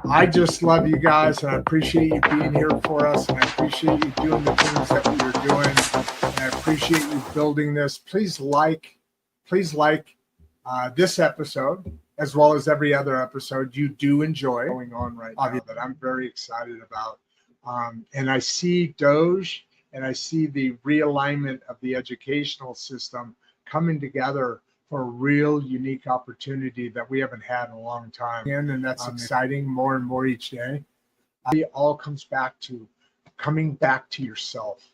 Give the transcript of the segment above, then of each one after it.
I just love you guys, and I appreciate you being here for us, and I appreciate you doing the things that you're doing, and I appreciate you building this. Please like this episode, as well as every other episode you do enjoy going on right now that I'm very excited about. And I see Doge, and I see the realignment of the educational system coming together for a real unique opportunity that we haven't had in a long time. And that's exciting more and more each day. It all comes back to coming back to yourself,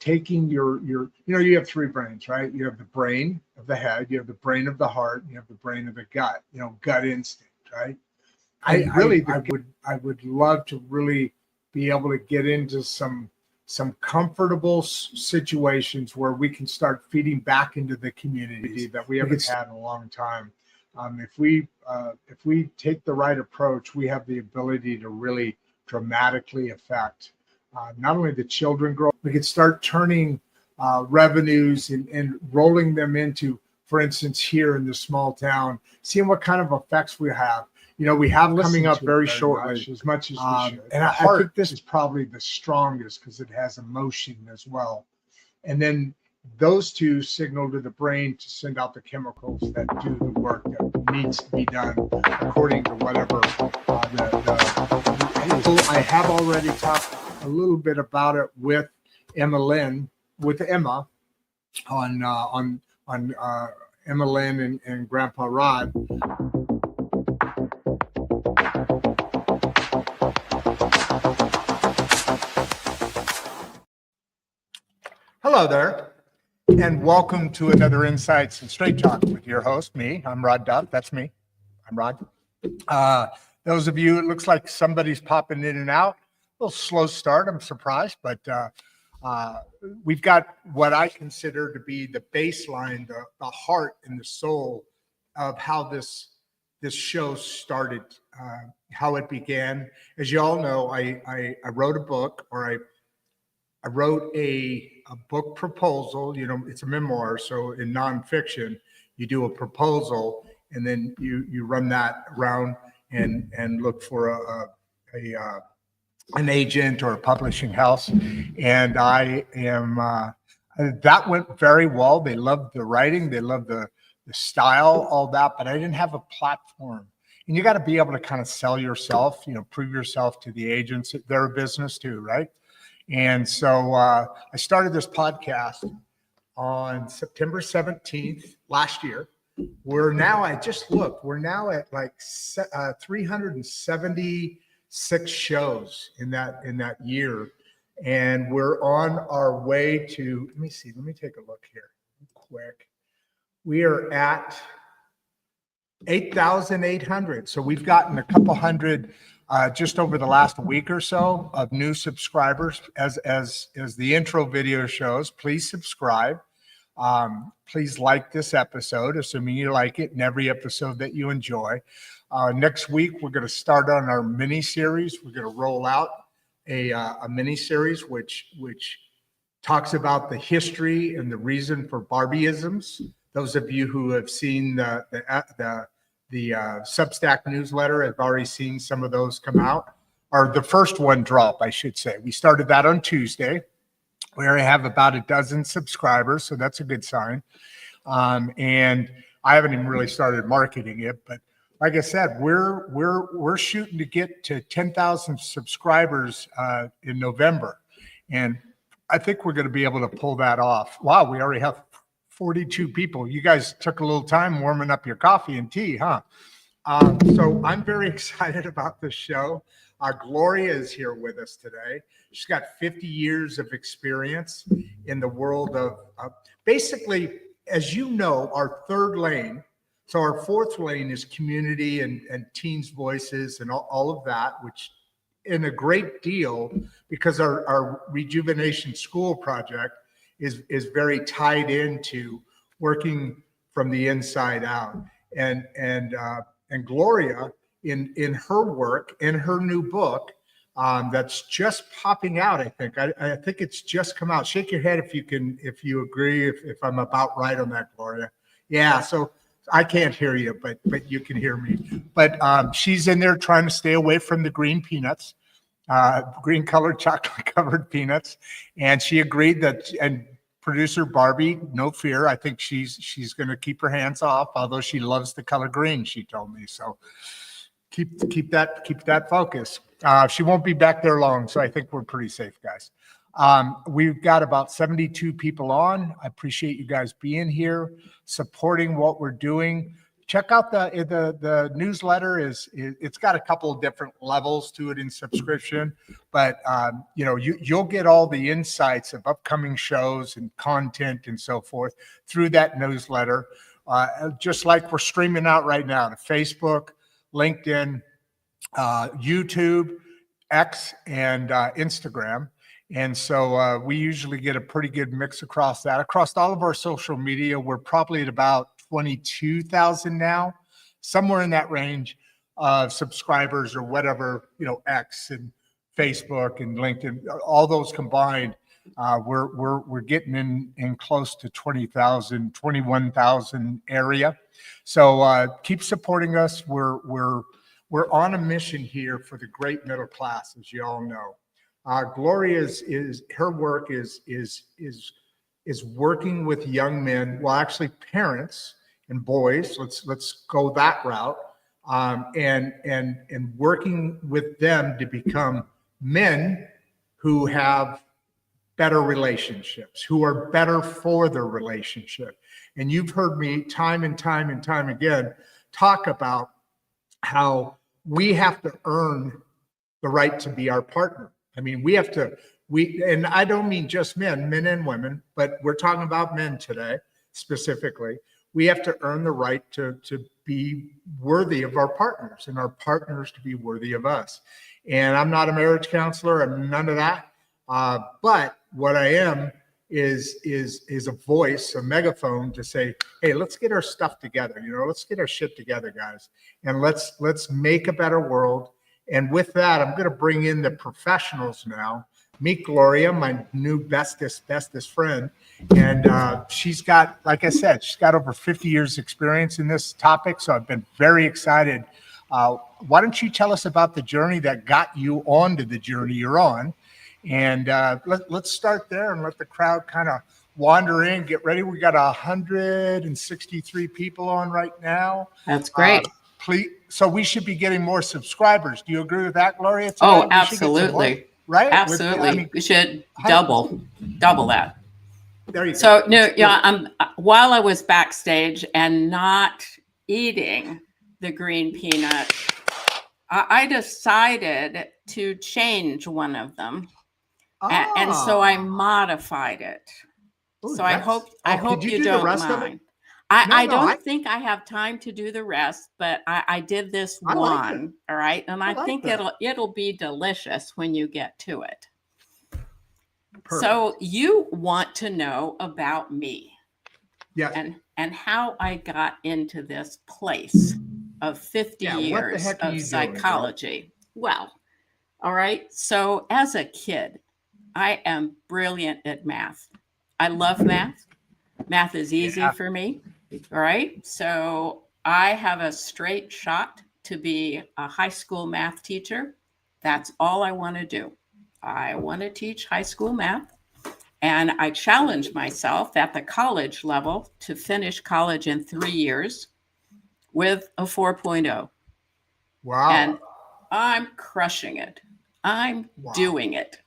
taking your, you have three brains, right? You have the brain of the head, you have the brain of the heart, and you have the brain of the gut, gut instinct, right? I would love to really be able to get into some comfortable situations where we can start feeding back into the community that we haven't had in a long time. If we take the right approach, we have the ability to really dramatically affect not only the children growth, we could start turning revenues and rolling them into, for instance, here in this small town, seeing what kind of effects we have. We have coming up very shortly, as much as we should. And I think this is probably the strongest because it has emotion as well. And then those two signal to the brain to send out the chemicals that do the work that needs to be done according to whatever I have already talked a little bit about it with Emma on Emma Lynn and Grandpa Rod. Hello there, and welcome to another Insights and Straight Talk with your host, me. I'm Rod Duff. That's me. I'm Rod. Those of you, it looks like somebody's popping in and out. A little slow start. I'm surprised, but we've got what I consider to be the baseline, the heart and the soul of how this show started, how it began. As you all know, I wrote a book, or I wrote a book proposal. It's a memoir, so in nonfiction, you do a proposal and then you run that around and look for an agent or a publishing house. And I am that went very well. They loved the writing, they loved the style, all that, but I didn't have a platform. And you got to be able to kind of sell yourself, prove yourself to the agents. They're a business too, right? And so I started this podcast on September 17th last year. We're now, I just looked, we're now at like 376 shows in that year. And we're on our way to, let me take a look here quick. We are at 8,800. So we've gotten a couple hundred just over the last week or so of new subscribers. As the intro video shows, please subscribe. Please like this episode, assuming you like it, and every episode that you enjoy. Next week, we're going to start on our mini series. We're going to roll out a mini series which talks about the history and the reason for Barbieisms. Those of you who have seen the Substack newsletter have already seen some of those come out, or the first one drop, I should say. We started that on Tuesday. We already have about a dozen subscribers, so that's a good sign. And I haven't even really started marketing it, but like I said, we're shooting to get to 10,000 subscribers in November, and I think we're going to be able to pull that off. Wow, we already have 42 people. You guys took a little time warming up your coffee and tea, huh? So I'm very excited about this show. Gloria is here with us today. She's got 50 years of experience in the world of basically, as you know, our third lane. So our fourth lane is community and teens' voices and all of that, which in a great deal, because our Rejuvenation School project is very tied into working from the inside out. And Gloria, in her work, in her new book, that's just popping out, I think. I think it's just come out. Shake your head if you agree, if I'm about right on that, Gloria. Yeah, so I can't hear you, but you can hear me. But she's in there trying to stay away from the green peanuts, green colored chocolate covered peanuts. And she agreed that, and producer Barbie, no fear, I think she's going to keep her hands off, although she loves the color green, she told me. So keep that focus. She won't be back there long, so I think we're pretty safe, guys. We've got about 72 people on. I appreciate you guys being here, supporting what we're doing. Check out the newsletter. It's got a couple of different levels to it in subscription, but you'll get all the insights of upcoming shows and content and so forth through that newsletter. Just like we're streaming out right now to Facebook, LinkedIn, YouTube, X, and Instagram. And so we usually get a pretty good mix across that. Across all of our social media, we're probably at about 22,000 now, somewhere in that range of subscribers or whatever, X and Facebook and LinkedIn, all those combined. We're getting in close to 20,000, 21,000 area. So keep supporting us. We're on a mission here for the great middle class, as you all know. Gloria's her work is working with young men, well, actually parents and boys. Let's go that route, and working with them to become men who have better relationships, who are better for their relationship. And you've heard me time and time and time again talk about how we have to earn the right to be our partner. I mean, and I don't mean just men and women, but we're talking about men today specifically. We have to earn the right to be worthy of our partners and our partners to be worthy of us. And I'm not a marriage counselor. I'm none of that. But what I am is a voice, a megaphone to say, hey, let's get our stuff together. Let's get our shit together, guys. And let's make a better world. And with that, I'm going to bring in the professionals now. Meet Gloria, my new bestest friend. And she's got, like I said, she's got over 50 years experience in this topic. So I've been very excited. Why don't you tell us about the journey that got you onto the journey you're on? And let's start there and let the crowd kind of wander in, get ready. We got 163 people on right now. That's great. Please, so we should be getting more subscribers. Do you agree with that, Gloria? Today? Oh, absolutely. Right? Absolutely. We should double that. There you go. So no, while I was backstage and not eating the green peanut, I decided to change one of them. And so I modified it. Ooh, so I hope you don't mind. I don't think I have time to do the rest, but I did this one. Like, all right. And I think it'll be delicious when you get to it. Perfect. So you want to know about me. Yes. And how I got into this place of 50 years of psychology. Well, all right. So as a kid, I am brilliant at math. I love math. Math is easy for me. All right. So I have a straight shot to be a high school math teacher. That's all I want to do. I want to teach high school math. And I challenge myself at the college level to finish college in 3 years with a 4.0. Wow. And I'm crushing it. I'm doing it.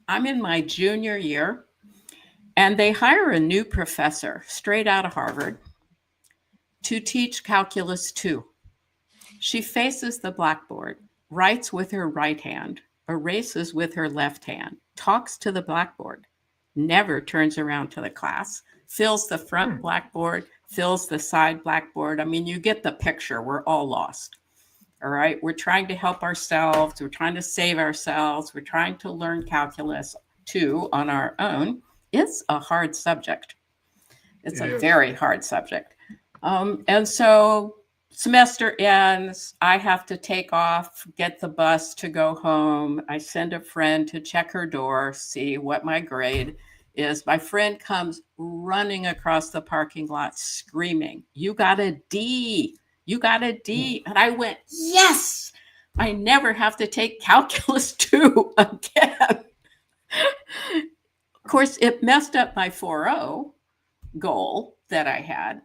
I'm in my junior year, and they hire a new professor straight out of Harvard to teach Calculus 2. She faces the blackboard, writes with her right hand, erases with her left hand, talks to the blackboard, never turns around to the class, fills the front blackboard, fills the side blackboard. I mean, you get the picture. We're all lost. All right. We're trying to help ourselves. We're trying to save ourselves. We're trying to learn Calculus 2 on our own. It's a hard subject. It's a very hard subject. And so semester ends. I have to take off, get the bus to go home. I send a friend to check her door, see what my grade is my friend comes running across the parking lot screaming, "You got a D. You got a D." And I went, yes, I never have to take calculus 2 again. Of course, it messed up my 4.0 goal that I had,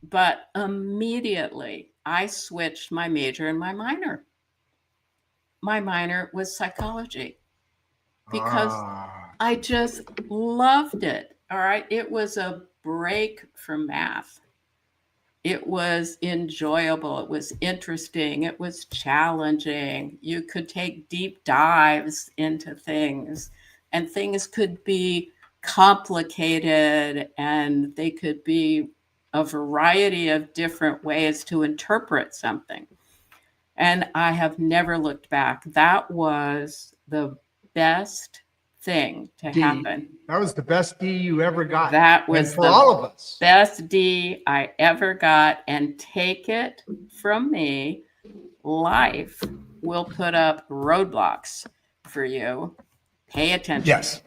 but immediately I switched my major and my minor. My minor was psychology because I just loved it. All right. It was a break from math. It was enjoyable. It was interesting. It was challenging. You could take deep dives into things, and things could be complicated, and they could be a variety of different ways to interpret something. And I have never looked back. That was the best thing to happen. That was the best D you ever got. That was for all of us. Best D I ever got. And take it from me, life will put up roadblocks for you. Pay attention. Yes.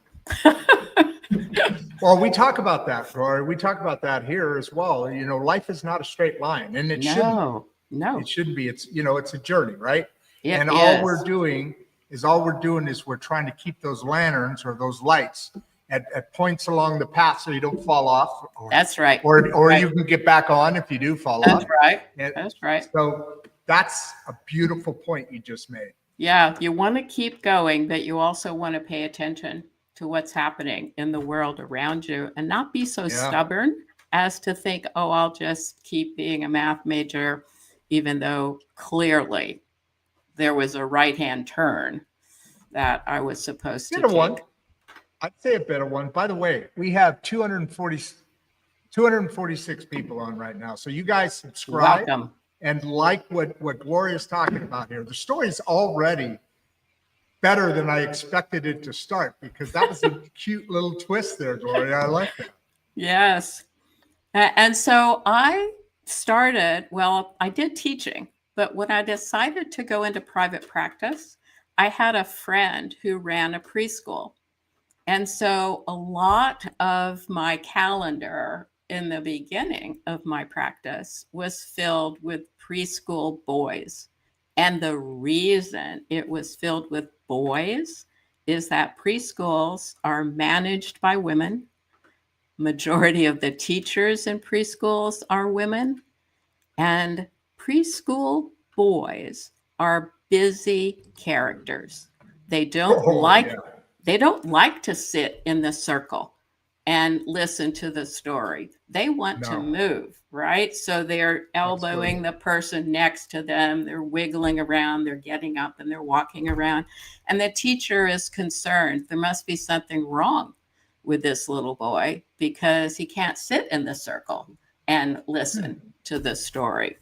Well, we talk about that, Gloria. We talk about that here as well. You know, life is not a straight line, and it shouldn't. No, it shouldn't be. It's, you know, it's a journey, right? It is. All we're doing is we're trying to keep those lanterns or those lights at points along the path so you don't fall off. That's right. Or right. You can get back on if you do fall off. That's right. That's right. So that's a beautiful point you just made. Yeah, you want to keep going, but you also want to pay attention to what's happening in the world around you and not be so stubborn as to think, oh, I'll just keep being a math major, even though clearly there was a right-hand turn that I was supposed to take. One. I'd say a better one. By the way, we have 246 people on right now. So you guys subscribe. Welcome. And like what Gloria's talking about here. The story's already better than I expected it to start, because that was a cute little twist there, Gloria. I like that. Yes. And so I started, well, I did teaching, but when I decided to go into private practice, I had a friend who ran a preschool. And so a lot of my calendar in the beginning of my practice was filled with preschool boys. And the reason it was filled with boys is that preschools are managed by women. Majority of the teachers in preschools are women. And preschool boys are busy characters. They don't like to sit in the circle and listen to the story. They want to move, right? So they're elbowing the person next to them. They're wiggling around. They're getting up and they're walking around. And the teacher is concerned. There must be something wrong with this little boy because he can't sit in the circle and listen to the story.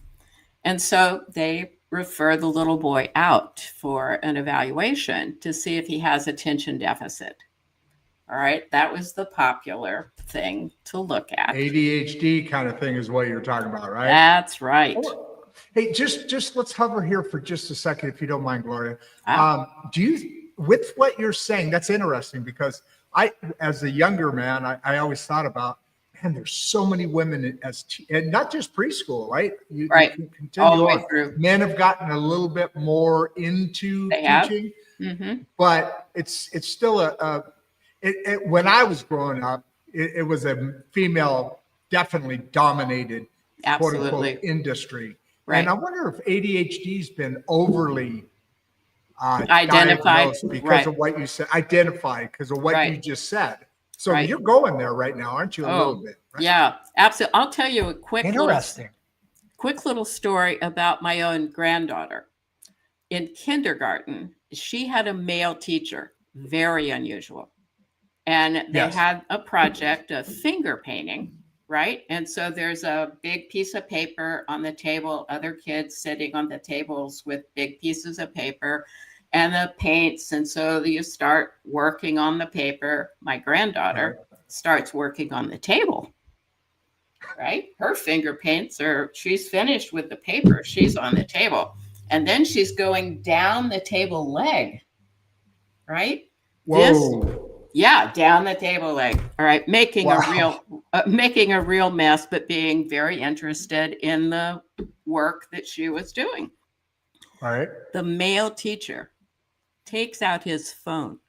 And so they refer the little boy out for an evaluation to see if he has attention deficit. All right. That was the popular thing to look at. ADHD kind of thing is what you're talking about, right? That's right. Hey, just let's hover here for just a second, if you don't mind, Gloria. Do you, with what you're saying, that's interesting, because I, as a younger man, I always thought about, man, there's so many women and not just preschool, right? You can continue all the way on. through. Men have gotten a little bit more into teaching, but it's still when I was growing up, it was a female, definitely dominated, quote unquote, industry. Right. And I wonder if ADHD's been overly identified because of what you said. Identified because of what you just said. So you're going there right now, aren't you? A little bit. Right? Yeah, absolutely. I'll tell you a quick little story about my own granddaughter. In kindergarten, she had a male teacher, very unusual. And they had a project of finger painting, right? And so there's a big piece of paper on the table, other kids sitting on the tables with big pieces of paper and the paints. And so you start working on the paper. My granddaughter starts working on the table, right? Her finger paints she's finished with the paper. She's on the table. And then she's going down the table leg, right? Whoa. Yeah, down the table leg. All right, making Wow. a real mess, but being very interested in the work that she was doing. All right. The male teacher takes out his phone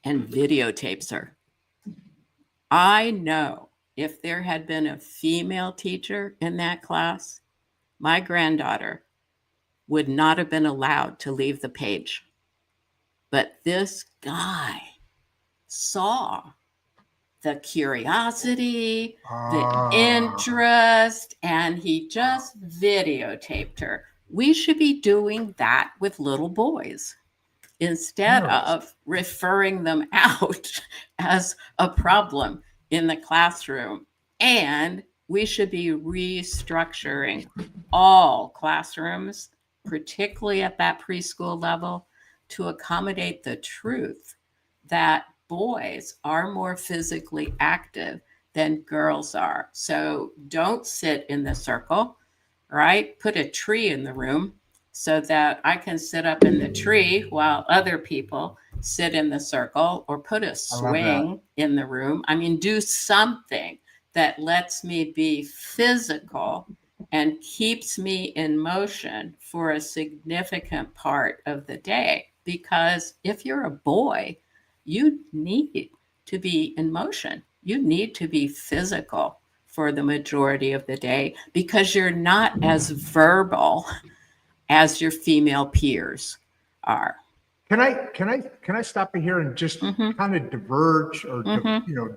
and videotapes her. I know if there had been a female teacher in that class, my granddaughter would not have been allowed to leave the page. But this guy saw the curiosity, the interest, and he just videotaped her. We should be doing that with little boys instead of referring them out as a problem in the classroom. And we should be restructuring all classrooms, particularly at that preschool level, to accommodate the truth that boys are more physically active than girls are. So don't sit in the circle, right? Put a tree in the room so that I can sit up in the tree while other people sit in the circle, or put a swing in the room. I mean, do something that lets me be physical and keeps me in motion for a significant part of the day. Because if you're a boy, you need to be in motion. You need to be physical for the majority of the day, because you're not as verbal as your female peers are. Can I stop you here and just kind of diverge or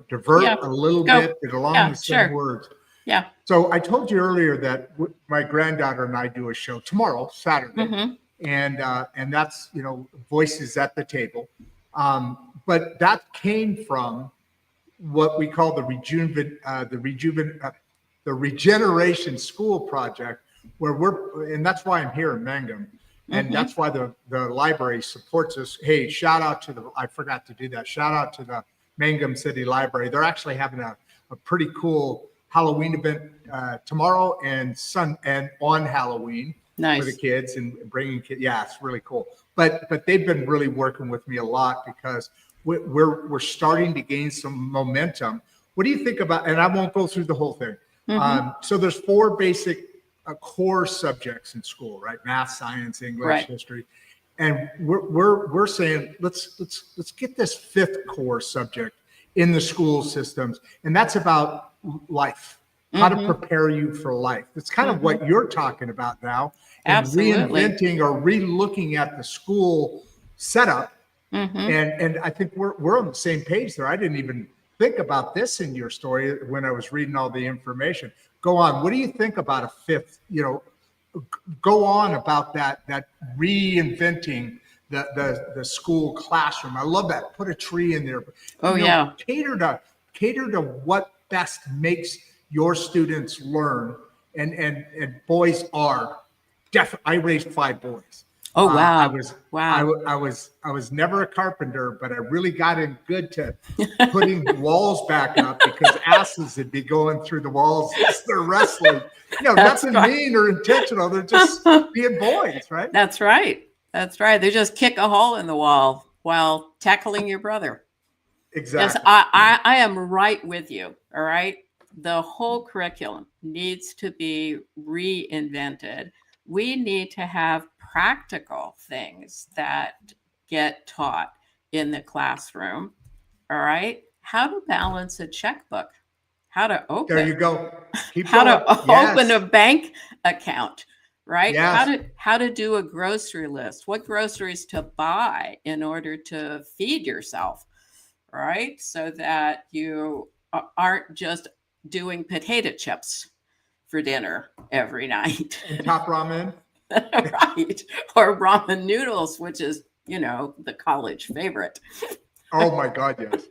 divert a little bit along the same words? Yeah. So I told you earlier that my granddaughter and I do a show tomorrow, Saturday, and that's Voices at the Table. But that came from what we call the Regeneration School Project, where and that's why I'm here in Mangum, and that's why the library supports us. Hey, shout out to I forgot to do that. Shout out to the Mangum City Library. They're actually having a pretty cool Halloween event tomorrow and on Halloween. Nice. For the kids and bringing kids. Yeah, it's really cool. But they've been really working with me a lot, because we're starting to gain some momentum. What do you think about? And I won't go through the whole thing. So there's 4 basic core subjects in school, right? Math, science, English, history, and we're saying let's get this 5th core subject in the school systems, and that's about life. How to prepare you for life. It's kind of what you're talking about now, and reinventing or re-looking at the school setup. And I think we're on the same page there. I didn't even think about this in your story when I was reading all the information. Go on. What do you think about a 5th? Go on about that reinventing the school classroom. I love that. Put a tree in there. Cater to what best makes your students learn, and boys are definitely. I raised 5 boys. Oh wow! I was never a carpenter, but I really got in good to putting walls back up, because asses would be going through the walls as they're wrestling. Nothing mean or intentional. They're just being boys, right? That's right. That's right. They just kick a hole in the wall while tackling your brother. Exactly. Yes, I am right with you. All right. The whole curriculum needs to be reinvented. We need to have practical things that get taught in the classroom. All right. How to balance a checkbook, how to open. There you go. Open a bank account, right? Yes. How to do a grocery list, what groceries to buy in order to feed yourself, right? So that you aren't just doing potato chips for dinner every night. And top ramen. Right. Or ramen noodles, which is, the college favorite. Oh my God, yes.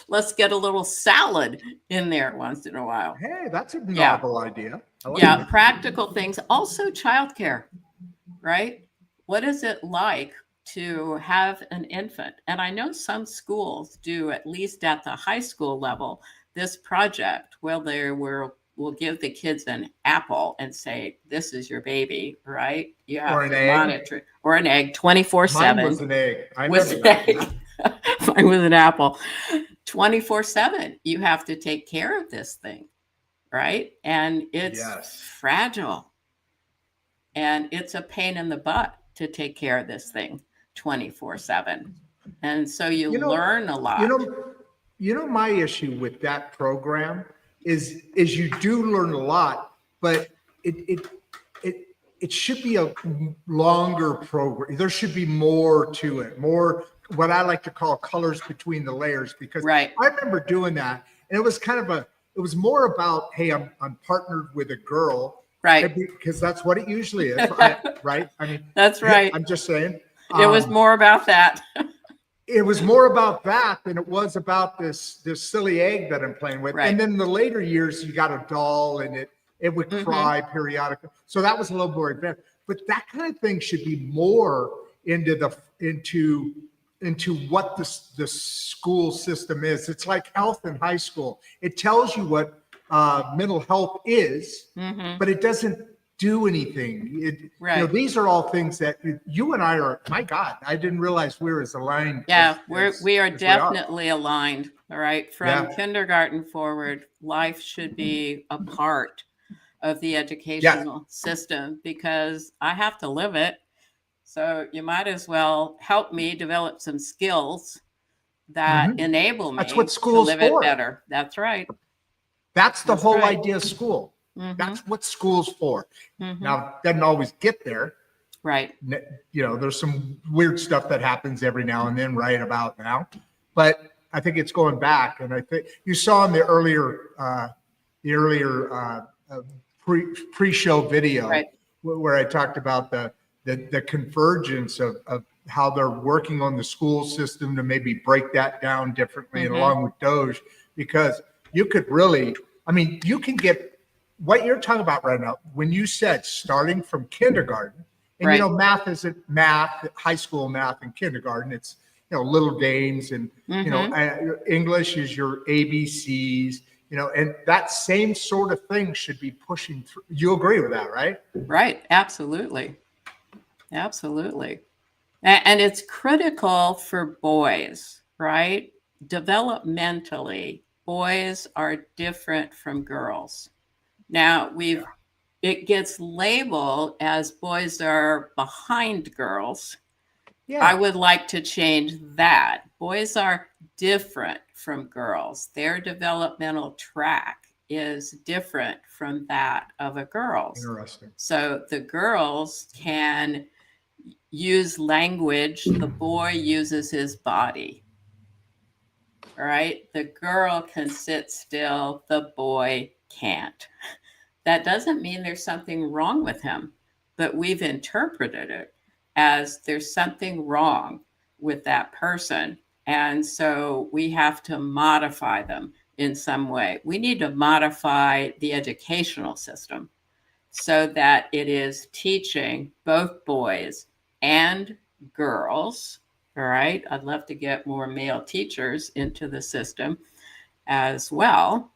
Let's get a little salad in there once in a while. Hey, that's a novel idea. Like that. Practical things. Also childcare, right? What is it like to have an infant? And I know some schools do, at least at the high school level, this project where they will give the kids an apple and say, this is your baby, right? You have to monitor, or an egg 24/7. Mine was an egg. I remember that. Mine was an apple. 24/7, you have to take care of this thing, right? And it's fragile. And it's a pain in the butt to take care of this thing 24/7. And so you learn a lot. My issue with that program is you do learn a lot, but it should be a longer program. There should be more to it, more what I like to call colors between the layers, because I remember doing that, and it was it was more about, hey, I'm partnered with a girl. Right. Because that's what it usually is, right? I mean, that's right. I'm just saying. It was more about that. It was more about that than it was about this silly egg that I'm playing with. Right. And then in the later years, you got a doll, and it would cry periodically. So that was a little more advanced. But that kind of thing should be more into what the school system is. It's like health in high school. It tells you what mental health is, but it doesn't do anything. These are all things that you and I are, my God, I didn't realize we were as aligned. Yeah, we are definitely aligned. All right. From kindergarten forward, life should be a part of the educational system, because I have to live it. So you might as well help me develop some skills that enable me to live it better. That's right. That's the whole idea of school. That's what school's for. Now, it doesn't always get there. Right. There's some weird stuff that happens every now and then, right about now. But I think it's going back. And I think you saw in the earlier pre-show video where I talked about the convergence of how they're working on the school system to maybe break that down differently, and along with Doge, because you could really, you can get what you're talking about right now. When you said starting from kindergarten, and math isn't math, high school math and kindergarten, it's little games, and English is your ABCs, and that same sort of thing should be pushing through. You agree with that, right? Right. Absolutely. Absolutely. And it's critical for boys, right? Developmentally, boys are different from girls. Now it gets labeled as boys are behind girls. I would like to change that. Boys are different from girls. Their developmental track is different from that of a girl's. Interesting. So the girls can use language. The boy uses his body. All right. The girl can sit still. The boy can't. That doesn't mean there's something wrong with him, but we've interpreted it as there's something wrong with that person. And so we have to modify them in some way. We need to modify the educational system so that it is teaching both boys and girls. All right. I'd love to get more male teachers into the system as well,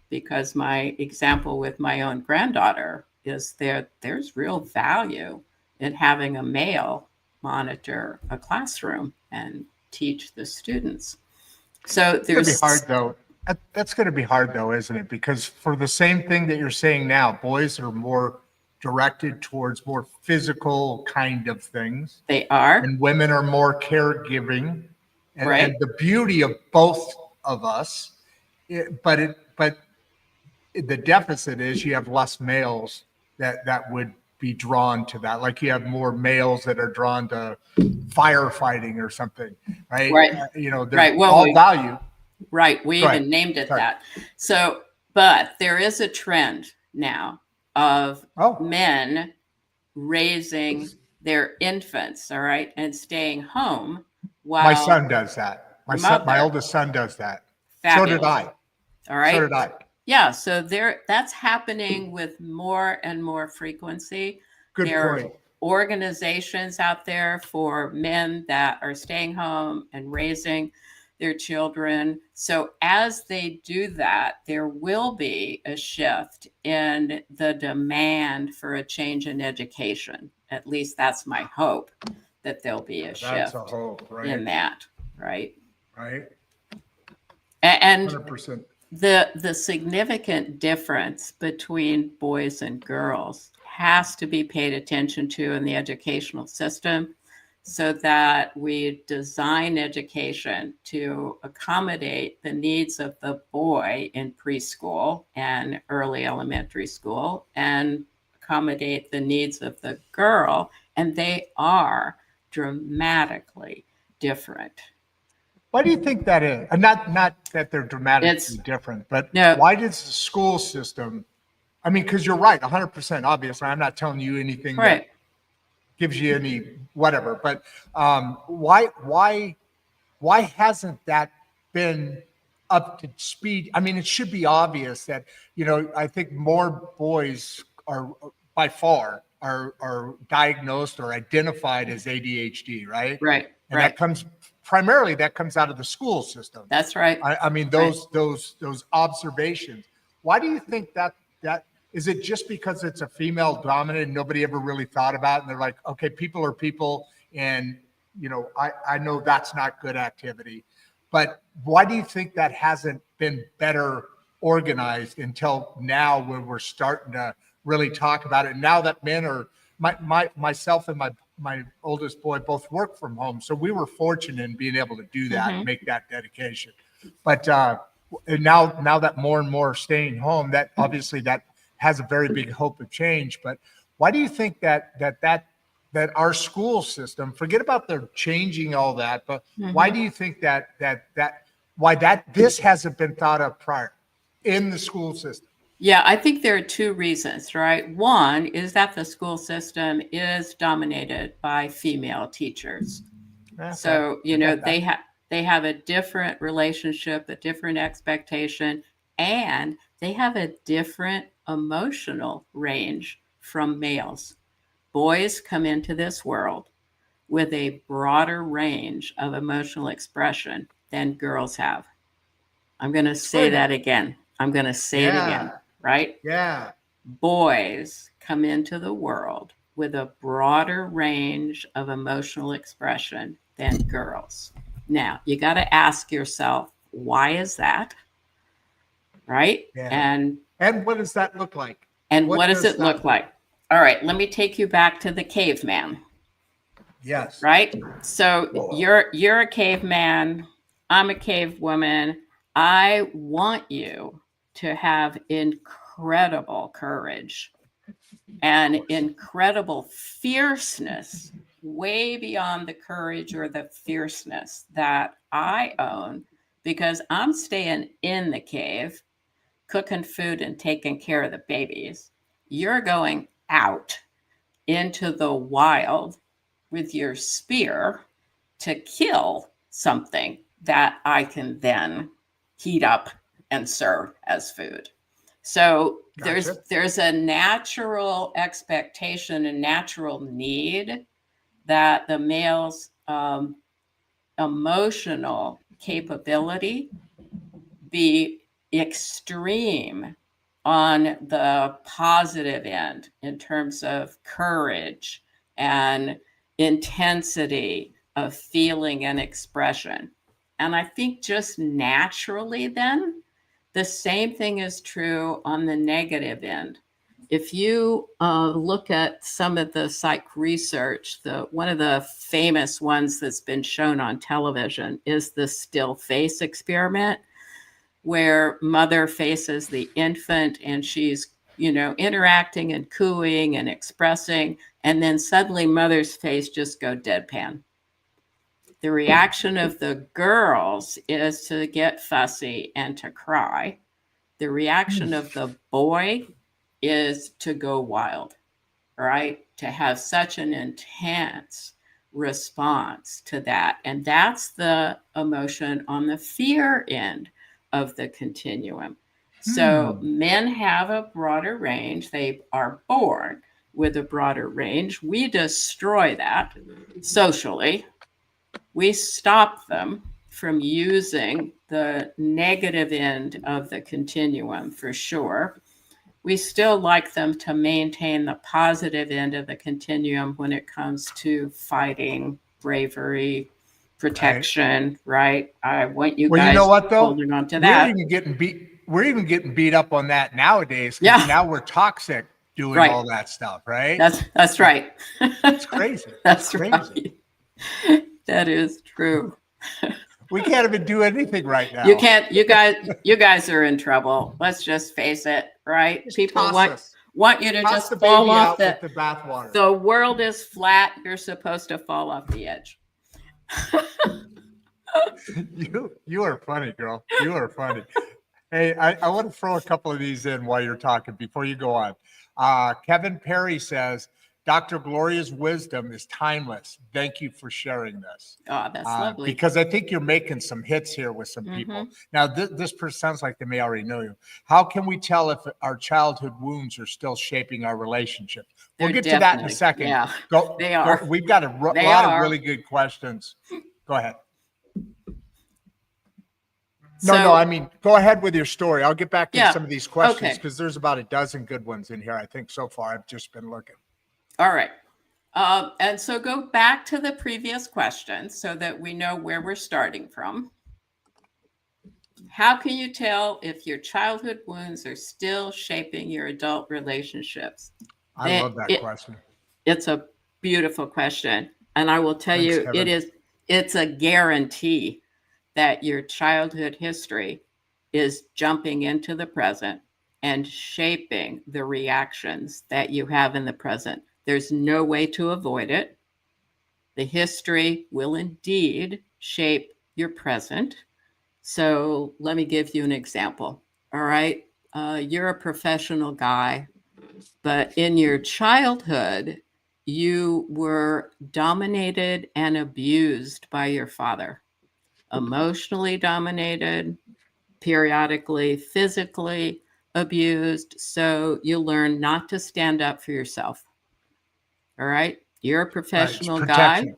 because my example with my own granddaughter is there's real value in having a male monitor a classroom and teach the students. So there's it's going to be hard, though. That's going to be hard, though, isn't it? Because for the same thing that you're saying now, boys are more directed towards more physical kind of things. They are. And women are more caregiving. And the beauty of both of us, but the deficit is you have less males that would be drawn to that. Like you have more males that are drawn to firefighting or something, right? There's all value. Right. We even named it that. So, but there is a trend now of men raising their infants, all right, and staying home while my son does that. My oldest son does that. Fabulous. So did I. All right. So did I. Yeah. So that's happening with more and more frequency. Good there point. Are organizations out there for men that are staying home and raising their children. So as they do that, there will be a shift in the demand for a change in education. At least that's my hope, that there'll be a shift a hope, right? in that. right? Right. And 100%. the significant difference between boys and girls has to be paid attention to in the educational system, so that we design education to accommodate the needs of the boy in preschool and early elementary school, and accommodate the needs of the girl, and they are dramatically different. Why do you think that is? Not that they're dramatically It's different, but no, why does the school system? I mean, because you're right, 100%. Obviously, I'm not telling you anything that right. gives you any whatever. But why hasn't that been up to speed? I mean, it should be obvious that, I think more boys are by far are diagnosed or identified as ADHD, right? Right, And right. that comes out of the school system. That's right. I mean, Right. those observations. Why do you think that is it just because it's a female dominant and nobody ever really thought about it? And they're like, okay, people are people, and I know that's not good activity. But why do you think that hasn't been better organized until now, when we're starting to really talk about it? And now that men are, myself and my oldest boy both work from home, so we were fortunate in being able to do that and make that dedication. But now that more and more are staying home, that obviously that has a very big hope of change. But why do you think that our school system, forget about their changing all that, but why do you think that this hasn't been thought of prior in the school system? Yeah, I think there are two reasons, right? One is that the school system is dominated by female teachers. Okay. So, I get that. they have a different relationship, a different expectation, and they have a different emotional range from males. Boys come into this world with a broader range of emotional expression than girls have. I'm going to say that again. I'm going to say it again, right? Yeah. Boys come into the world with a broader range of emotional expression than girls. Now, you got to ask yourself, why is that? Right? Yeah. And what does that look like? And what does it look like? All right, let me take you back to the caveman. Yes. Right? So you're a caveman, I'm a cave woman. I want you to have incredible courage and incredible fierceness, way beyond the courage or the fierceness that I own, because I'm staying in the cave, cooking food and taking care of the babies. You're going out into the wild with your spear to kill something that I can then heat up and serve as food. So Gotcha. there's a natural expectation and natural need that the male's emotional capability be extreme on the positive end in terms of courage and intensity of feeling and expression. And I think just naturally, then, the same thing is true on the negative end. If you look at some of the psych research, one of the famous ones that's been shown on television is the still face experiment, where mother faces the infant and she's, interacting and cooing and expressing, and then suddenly mother's face just go deadpan. The reaction of the girls is to get fussy and to cry. The reaction of the boy is to go wild, right? To have such an intense response to that. And that's the emotion on the fear end of the continuum. So men have a broader range. They are born with a broader range. We destroy that socially. We stop them from using the negative end of the continuum, for sure. We still like them to maintain the positive end of the continuum when it comes to fighting, bravery, protection, right? I want you Well, guys you know what though? holding on to We're that. even getting beat. We're even getting beat up on that nowadays. Yeah. Now we're toxic doing Right. all that stuff, right? That's right. It's crazy. That's It's crazy. right. That is true. We can't even do anything right now. You can't. You guys are in trouble. Let's just face it, right? Just People toss want you to Toss just the fall baby off out with the bathwater. the world is flat. You're supposed to fall off the edge. You are funny, girl. You are funny. Hey, I want to throw a couple of these in while you're talking before you go on. Kevin Perry says, Dr. Gloria's wisdom is timeless. Thank you for sharing this. Oh, that's lovely. Because I think you're making some hits here with some people. Now, this person sounds like they may already know you. How can we tell if our childhood wounds are still shaping our relationship? We'll get to that in a second. Yeah, they are. We've got a lot of really good questions. Go ahead. No, I mean, go ahead with your story. I'll get back to some of these questions because there's about a dozen good ones in here, I think, so far. I've just been looking. All right. And so go back to the previous question so that we know where we're starting from. How can you tell if your childhood wounds are still shaping your adult relationships? I love that question. It's a beautiful question. And I will tell you, Kevin, it's a guarantee that your childhood history is jumping into the present and shaping the reactions that you have in the present. There's no way to avoid it. The history will indeed shape your present. So let me give you an example. All right. You're a professional guy, but in your childhood, you were dominated and abused by your father. Emotionally dominated, periodically physically abused. So you learn not to stand up for yourself. All right. You're a professional guy.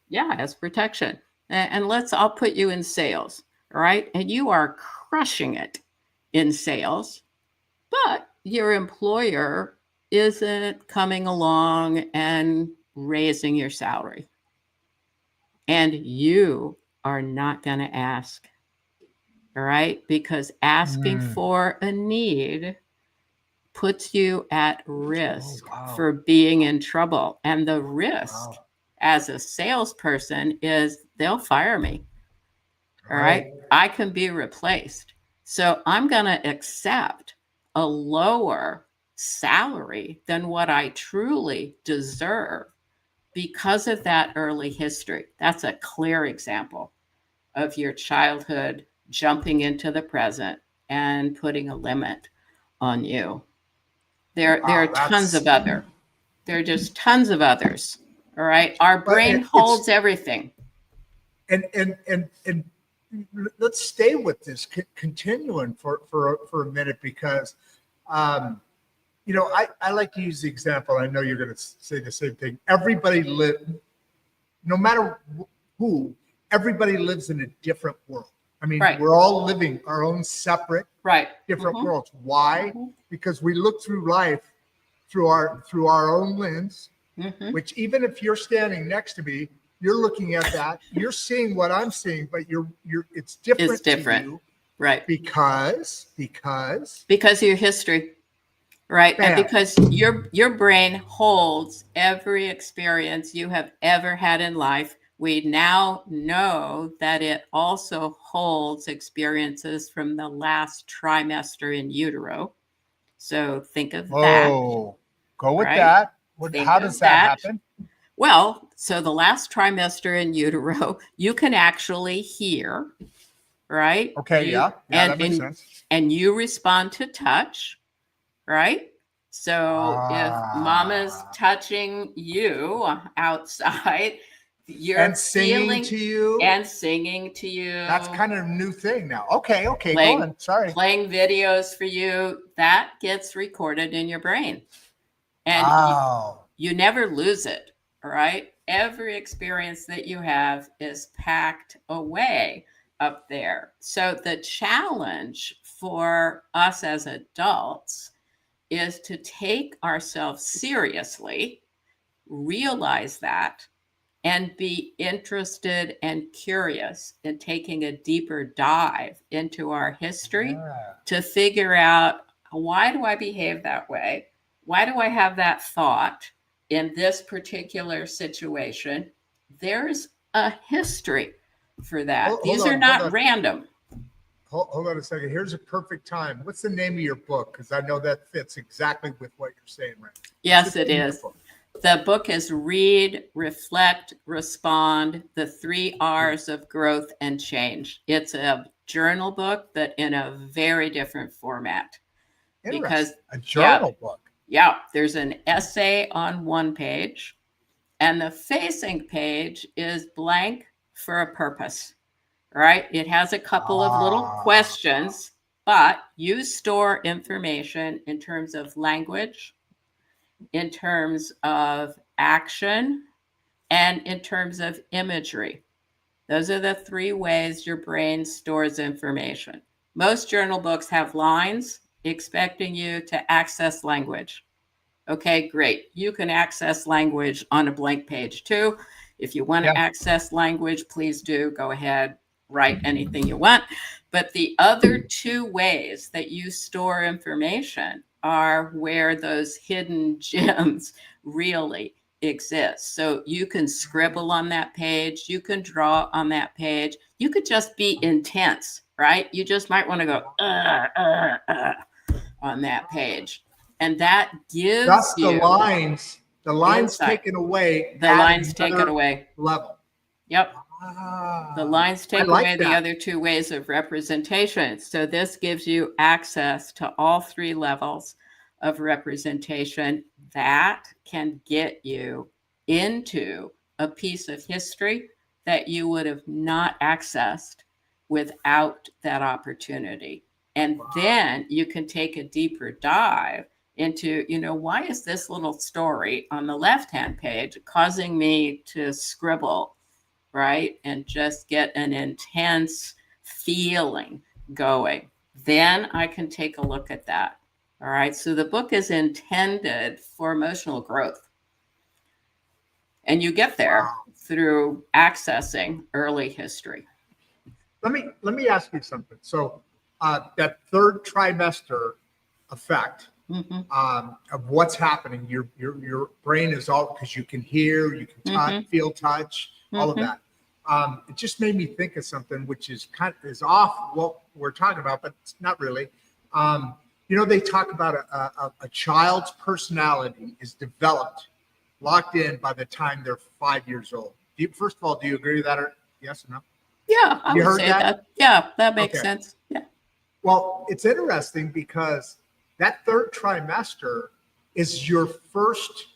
Yeah, as protection. And I'll put you in sales. All right. And you are crushing it in sales, but your employer isn't coming along and raising your salary. And you are not going to ask. All right. Because asking for a need puts you at risk for being in trouble. And the risk as a salesperson is they'll fire me. All right. I can be replaced. So I'm going to accept a lower salary than what I truly deserve because of that early history. That's a clear example of your childhood jumping into the present and putting a limit on you. There are tons of other. There are just tons of others. All right. Our brain holds everything. And let's stay with this continuing for a minute because, I like to use the example. I know you're going to say the same thing. Everybody no matter who, everybody lives in a different world. I mean, we're all living our own separate, different worlds. Why? Because we look through life through our own lens, which even if you're standing next to me, you're looking at that, you're seeing what I'm seeing, but it's different. It's different, to you because of your history, right? Bam. And because your brain holds every experience you have ever had in life. We now know that it also holds experiences from the last trimester in utero. So think of that. Oh, go with that. How does that happen? Well, so the last trimester in utero, you can actually hear, right? Okay, that makes sense. And you respond to touch, right? So if mama's touching you outside, you're singing to you. That's kind of a new thing now. Okay, go on. Sorry. Playing videos for you, that gets recorded in your brain. And you never lose it, all right? Every experience that you have is packed away up there. So the challenge for us as adults is to take ourselves seriously, realize that, and be interested and curious in taking a deeper dive into our history to figure out, why do I behave that way? Why do I have that thought in this particular situation? There's a history for that. These are not random. Hold on a second. Here's a perfect time. What's the name of your book? Because I know that fits exactly with what you're saying right now. Yes, it is. The book is Read, Reflect, Respond, the 3 R's of Growth and Change. It's a journal book, but in a very different format. Because a journal book. Yeah, there's an essay on one page, and the facing page is blank for a purpose, right? It has a couple of little questions, but you store information in terms of language, in terms of action, and in terms of imagery. Those are the 3 ways your brain stores information. Most journal books have lines expecting you to access language. Okay, great. You can access language on a blank page too. If you want to access language, please do. Go ahead, write anything you want. But the other 2 ways that you store information are where those hidden gems really exist. So you can scribble on that page. You can draw on that page. You could just be intense, right? You just might want to go on that page. And that gives you the lines insight. taken away. The lines taken away. Level. Yep. The lines take away the that. other 2 ways of representation. So this gives you access to all 3 levels of representation that can get you into a piece of history that you would have not accessed without that opportunity. And then you can take a deeper dive into, why is this little story on the left-hand page causing me to scribble, right? And just get an intense feeling going. Then I can take a look at that. All right. So the book is intended for emotional growth. And you get there through accessing early history. Let me ask you something. So that 3rd trimester effect of what's happening, your brain is all, because you can hear, you can touch, feel touch, all of that. It just made me think of something which is is off what we're talking about, but it's not really. They talk about a child's personality is developed, locked in by the time they're 5 years old. First of all, do you agree with that, or yes or no? Yeah, I would say that. Yeah, that makes sense. Yeah. Well, it's interesting because that 3rd trimester is your first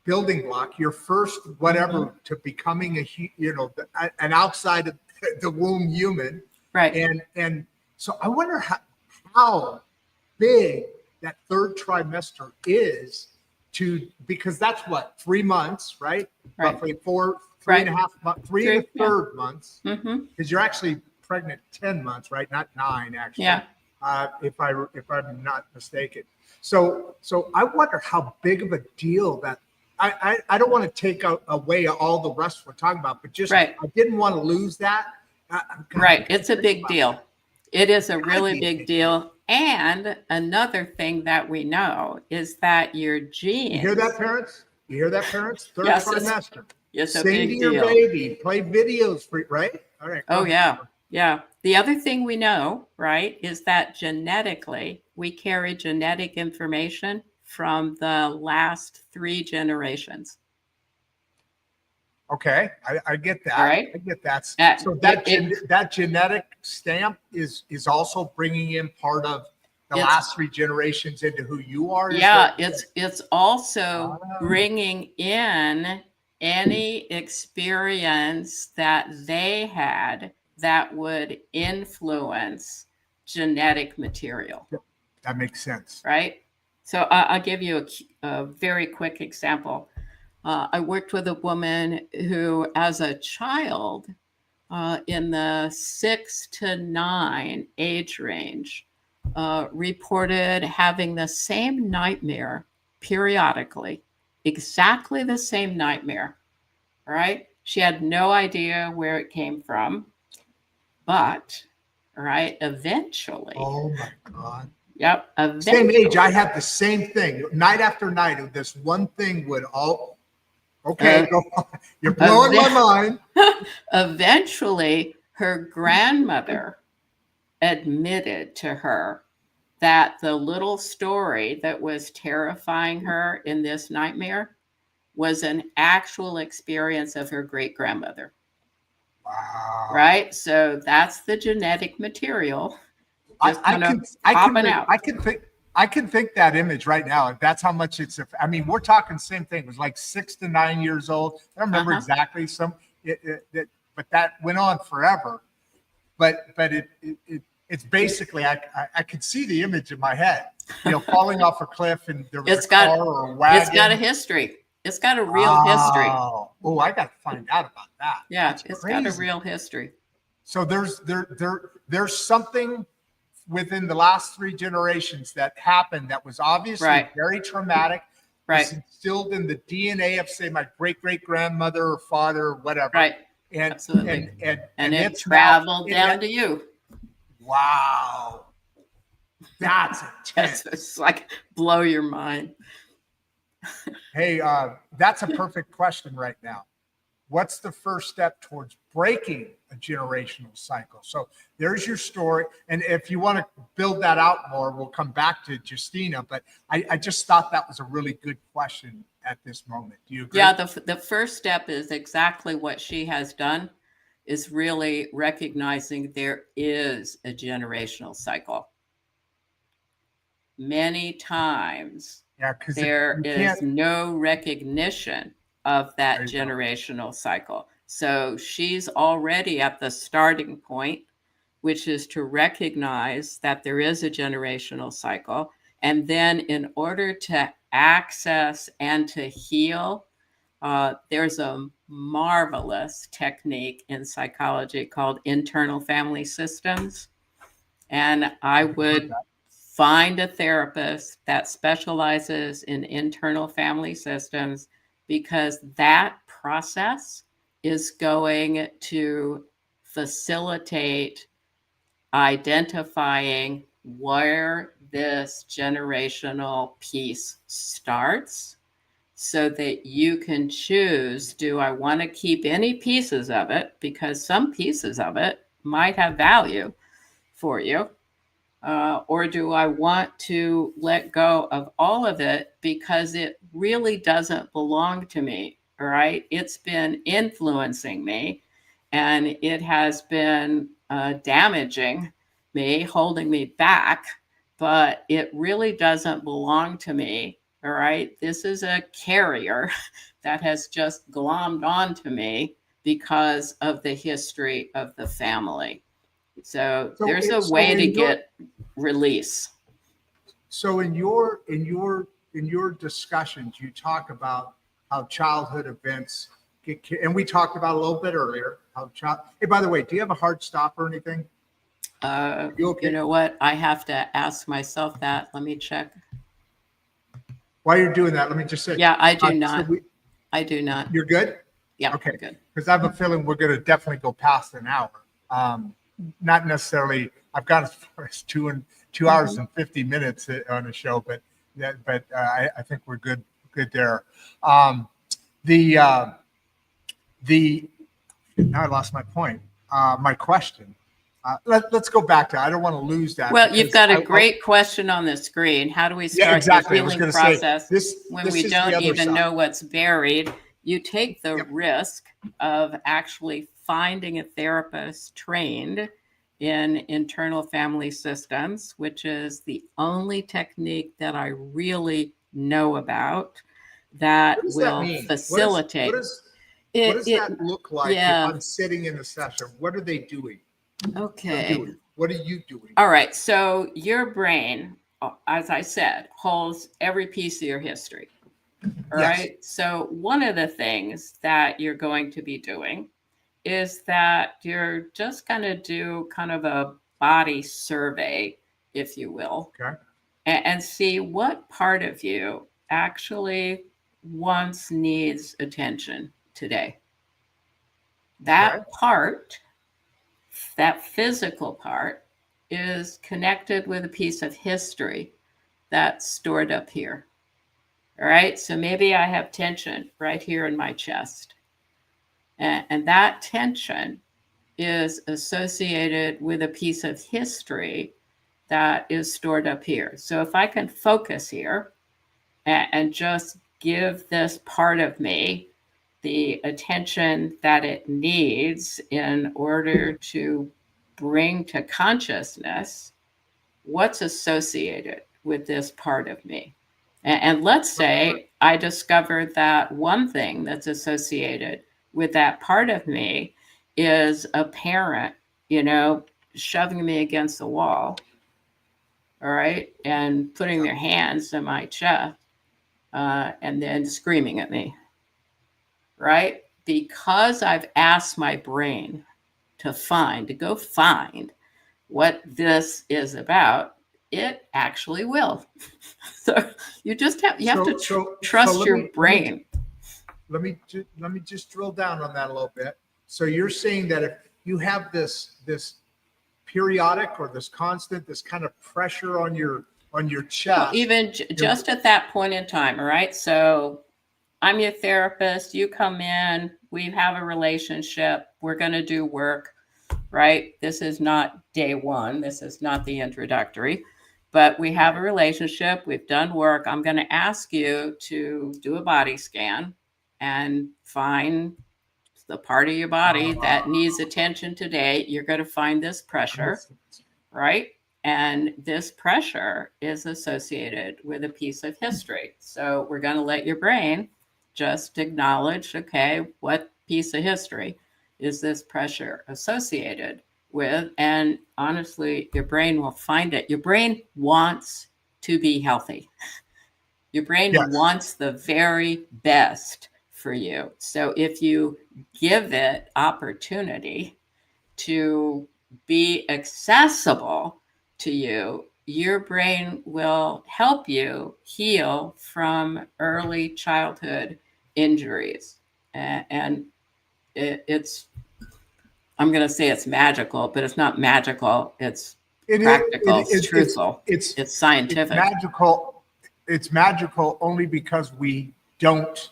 building block, your first whatever to becoming an outside of the womb human. Right. And so I wonder how big that 3rd trimester is because that's what, 3 months, right? Roughly 3.5 months, 3 and a third months, because you're actually pregnant 10 months, right? Not 9, actually. Yeah. If I'm not mistaken. So I wonder how big of a deal that I don't want to take away all the rest we're talking about, but just I didn't want to lose that. Right. It's a big deal. It is a really big deal. And another thing that we know is that your genes. You hear that, parents? You hear that, parents? 3rd trimester. It's a Sing big to your deal. baby. Play videos for right? All right. Oh, yeah. Yeah. The other thing we know, right, is that genetically, we carry genetic information from the last 3 generations. Okay, I get that. Right? I get that. So that genetic stamp is also bringing in part of the last 3 generations into who you are. Yeah, it's also bringing in any experience that they had that would influence genetic material. That makes sense. Right? So I'll give you a very quick example. I worked with a woman who, as a child, in the 6 to 9 age range, reported having the same nightmare periodically, exactly the same nightmare right? She had no idea where it came from, but, right, eventually. Oh my God. Yep. Same age. I Eventually. had the same thing. Night after night, this one thing would okay, go on. You're blowing my mind. Eventually, her grandmother admitted to her that the little story that was terrifying her in this nightmare was an actual experience of her great grandmother. Wow. Right? So that's the genetic material just I can think that image right now. That's how much it's. I mean, we're talking same thing. It was like 6 to 9 years old. I don't remember exactly but that went on forever. But it's basically I could see the image in my head. Falling off a cliff and there was a car or a wagon. It's got a history. It's got a real history. Oh, I got to find out about that. Yeah, That's it's crazy. got a real history. So there's something within the last 3 generations that happened that was obviously very traumatic. Right. It's instilled in the DNA of, say, my great-great-grandmother or father or whatever. Right. And absolutely. And it traveled down to you. Wow. That's intense. It's like blow your mind. Hey, that's a perfect question right now. What's the first step towards breaking a generational cycle? So there's your story. And if you want to build that out more, we'll come back to Justina. But I just thought that was a really good question at this moment. Do you agree? Yeah, the first step is exactly what she has done, is really recognizing there is a generational cycle. Many times there is no recognition of that generational cycle. So she's already at the starting point, which is to recognize that there is a generational cycle. And then in order to access and to heal, there's a marvelous technique in psychology called internal family systems. And I would find a therapist that specializes in internal family systems, because that process is going to facilitate identifying where this generational piece starts, so that you can choose, do I want to keep any pieces of it? Because some pieces of it might have value for you. Or do I want to let go of all of it because it really doesn't belong to me, all right? It's been influencing me, and it has been damaging me, holding me back, but it really doesn't belong to me, all right? This is a carrier that has just glommed onto me because of the history of the family. So there's a way to get release. So in your discussions, you talk about how childhood events get, and we talked about a little bit earlier how Hey, by the way, do you have a hard stop or anything? You know what? I have to ask myself that. Let me check. While you're doing that, let me just say. Yeah, I do not. I do not. You're good? Yeah. Okay. Good. Because I have a feeling we're going to definitely go past an hour. Not necessarily. I've got as far as 2 hours and 50 minutes on the show, but I think we're good there. Now I lost my point. My question. Let's go back to. I don't want to lose that. Well, you've got a great question on the screen. How do we start the healing process when we don't even know what's buried? You take the risk of actually finding a therapist trained in internal family systems, which is the only technique that I really know about that will facilitate. What does that look like if I'm sitting in a session? What are they doing? Okay. What are you doing? All right. So your brain, as I said, holds every piece of your history. All right. So one of the things that you're going to be doing is that you're just going to do kind of a body survey, if you will, and see what part of you actually needs attention today. That part, that physical part, is connected with a piece of history that's stored up here. All right. So maybe I have tension right here in my chest. And that tension is associated with a piece of history that is stored up here. So if I can focus here and just give this part of me the attention that it needs in order to bring to consciousness what's associated with this part of me. And let's say I discovered that one thing that's associated with that part of me is a parent, shoving me against the wall, all right, and putting their hands in my chest, and then screaming at me, right? Because I've asked my brain to go find what this is let your brain. Let me just drill down on that a little bit. So you're saying that if you have this periodic or this constant, this kind of pressure on your chest, even just at that point in time, all right? So I'm your therapist, you come in, we have a relationship, we're going to do work, right? This is not day one, this is not the introductory, but we have a relationship, we've done work. I'm going to ask you to do a body scan and find the part of your body that needs attention today. You're going to find this pressure, right? And this pressure is associated with a piece of history. So we're going to let your brain just acknowledge, okay, what piece of history is this pressure associated with? And honestly, your brain will find it. Your brain wants to be healthy. Your brain wants the very best for you. So if you give it opportunity to be accessible to you, your brain will help you heal from early childhood injuries. And it's, I'm going to say it's magical, but it's not magical. It's practical. It's truthful. It's scientific. It's magical only because we don't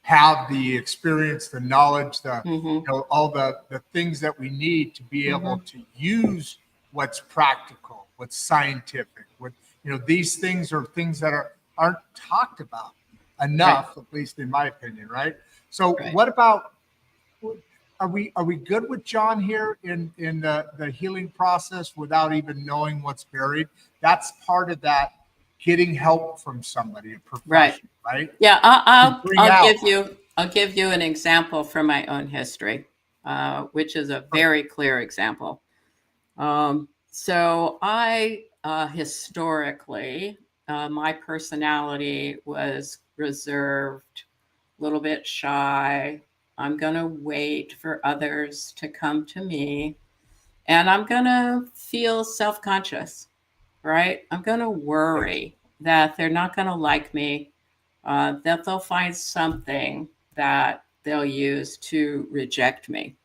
have the experience, the knowledge, all the things that we need to be able to use what's practical, what's scientific. These things are things that aren't talked about enough, right, at least in my opinion, right? So what about, are we good with John here in the healing process without even knowing what's buried? That's part of that, getting help from somebody, a professional, right? Yeah, I'll give you an example from my own history, which is a very clear example. So I historically, my personality was reserved, a little bit shy. I'm going to wait for others to come to me, and I'm going to feel self-conscious, right? I'm going to worry that they're not going to like me, that they'll find something that they'll use to reject me.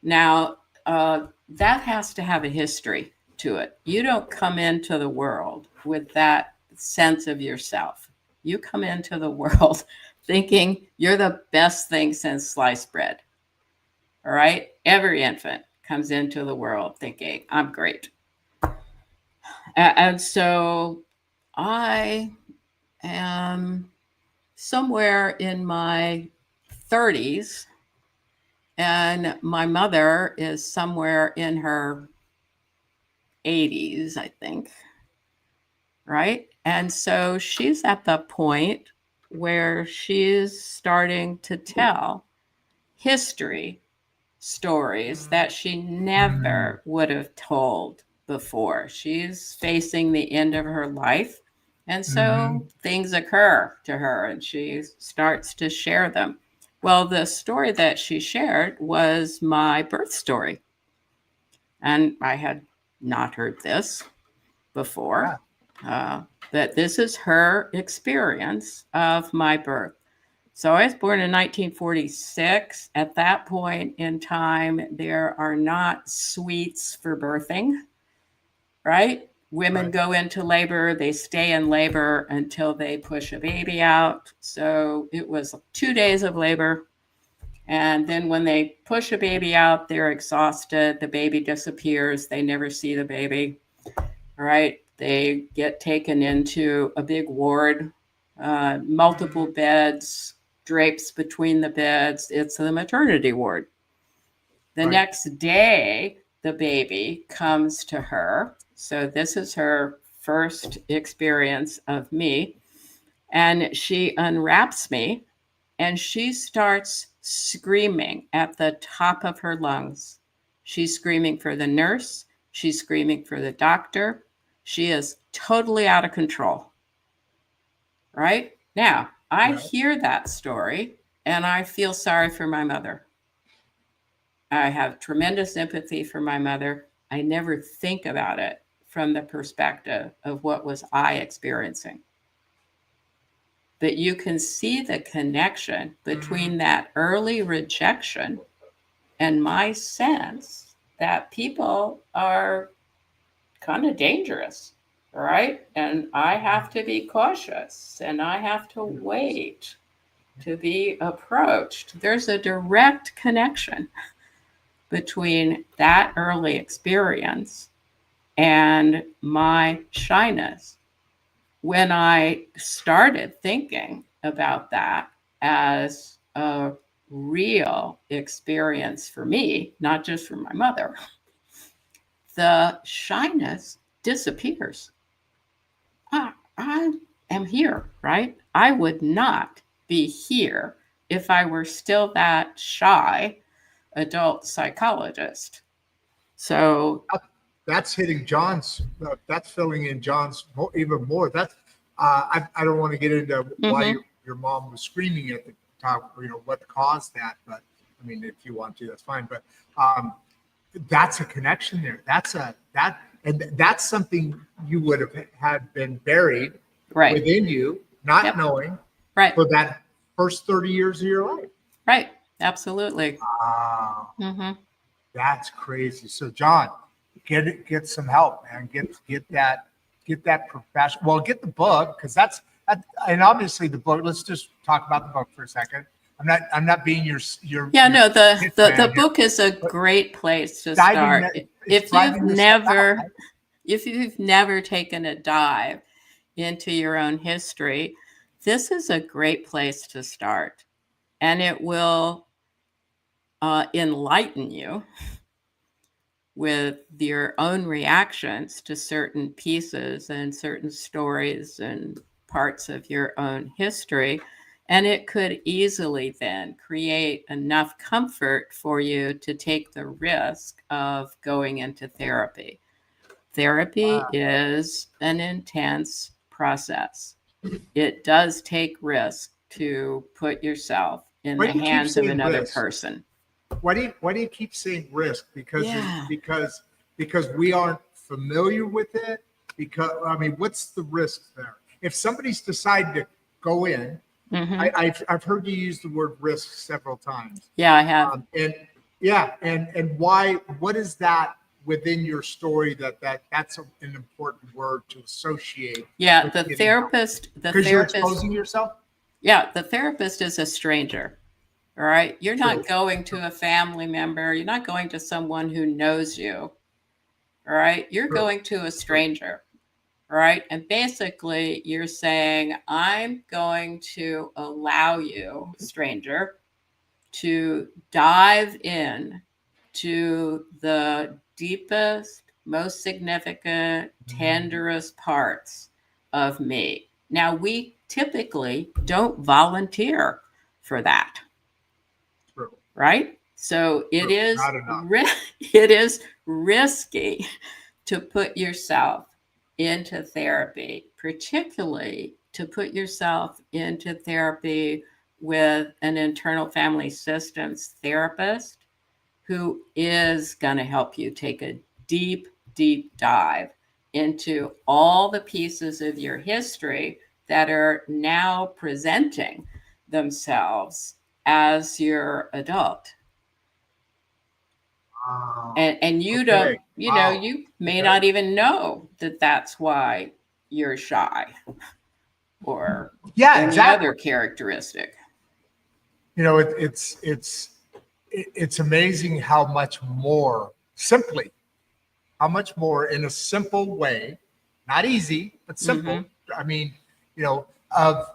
Now, that has to have a history to it. You don't come into the world with that sense of yourself. You come into the world thinking you're the best thing since sliced bread. All right? Every infant comes into the world thinking, I'm great. And so I am somewhere in my 30s, and my mother is somewhere in her 80s, I think. Right? And so she's at the point where she's starting to tell history stories that she never would have told before. She's facing the end of her life. And so things occur to her and she starts to share them. Well, the story that she shared was my birth story. And I had not heard this before. That this is her experience of my birth. So I was born in 1946. At that point in time, there are not suites for birthing, right? Women go into labor, they stay in labor until they push a baby out. So it was 2 days of labor. And then when they push a baby out, they're exhausted. The baby disappears. They never see the baby. All right. They get taken into a big ward, multiple beds, drapes between the beds. It's the maternity ward. The next day, the baby comes to her. So this is her first experience of me. And she unwraps me and she starts screaming at the top of her lungs. She's screaming for the nurse. She's screaming for the doctor. She is totally out of control. Right? Now, I hear that story and I feel sorry for my mother. I have tremendous empathy for my mother. I never think about it from the perspective of what was I experiencing. But you can see the connection between that early rejection and my sense that people are kind of dangerous, right? And I have to be cautious and I have to wait to be approached. There's a direct connection between that early experience and my shyness. When I started thinking about that as a real experience for me, not just for my mother, the shyness disappears. I am here, right? I would not be here if I were still that shy adult psychologist. So that's hitting John's. That's filling in John's even more. That's I don't want to get into why your mom was screaming at the top. What caused that, but I mean, if you want to, that's fine. But that's a connection there. And that's something you would have had been buried within you, not knowing for that first 30 years of your life. Right. Absolutely. Wow. That's crazy. So John, get some help, man. Get that profession. Well, get the book, because and obviously the book. Let's just talk about the book for a second. I'm not being your the book is a great place to start. If you've never taken a dive into your own history, this is a great place to start, and it will enlighten you with your own reactions to certain pieces and certain stories and parts of your own history. And it could easily then create enough comfort for you to take the risk of going into therapy. Therapy is an intense process. It does take risk to put yourself in the hands of another person. Why do you keep saying risk? Because we aren't familiar with it. Because what's the risk there? If somebody's decided to go in, I've heard you use the word risk several times. Yeah, I have. And why? What is that within your story that's an important word to associate? Yeah, the therapist. Because you're exposing yourself. Yeah, the therapist is a stranger. All right. You're not going to a family member. You're not going to someone who knows you. All right. You're going to a stranger. All right. And basically, you're saying, I'm going to allow you, stranger, to dive in to the deepest, most significant, tenderest parts of me. Now, we typically don't volunteer for that. Right? So it is risky to put yourself into therapy, particularly to put yourself into therapy with an internal family systems therapist who is going to help you take a deep, deep dive into all the pieces of your history that are now presenting themselves as your adult. And you don't, you may not even know that that's why you're shy or any other characteristic. It's amazing how much more in a simple way, not easy, but simple. I mean, of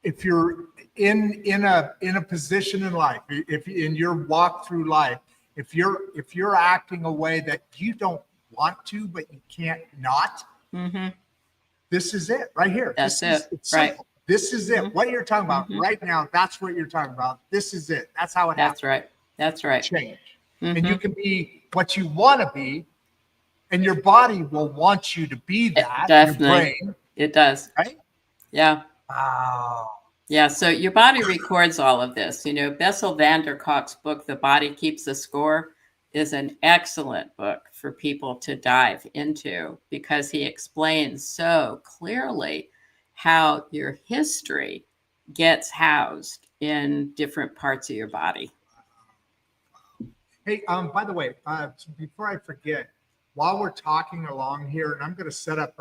if you're in a position in life, if in your walk through life, if you're acting a way that you don't want to, but you can't not, this is it right here. It's right. Simple. This is it. What you're talking about right now, that's what you're talking about. This is it. That's how it happens. That's right. Change. And you can be what you want to be, and your body will want you to be that. Definitely. Your brain. It does. Right? Yeah. Wow. Yeah. So your body records all of this. Bessel van der Kolk's book, The Body Keeps the Score, is an excellent book for people to dive into because he explains so clearly how your history gets housed in different parts of your body. Hey, by the way, before I forget, while we're talking along here, and I'm going to set up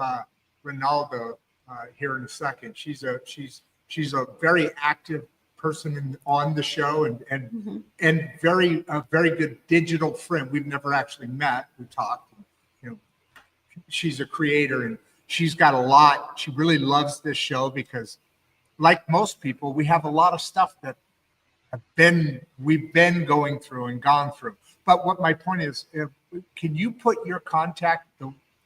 Ronaldo here in a second. She's a very active person on the show and very good digital friend. We've never actually met. We talked. She's a creator and she's got a lot. She really loves this show because, like most people, we have a lot of stuff that we've been going through and gone through. But what my point is, can you put the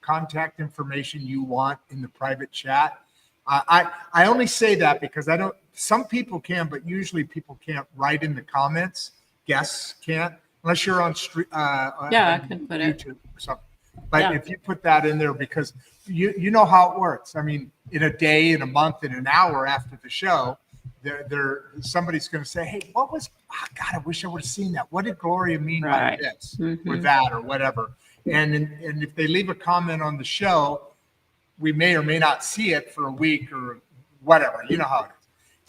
contact information you want in the private chat? I only say that because some people can, but usually people can't write in the comments. Guests can't, unless you're on I can put YouTube or something. But if you put that in there, because you know how it works. I mean, in a day, in a month, in an hour after the show, somebody's going to say, hey, what was, God, I wish I would have seen that. What did Gloria mean by this or that or whatever? And if they leave a comment on the show, we may or may not see it for a week or whatever. You know how it is.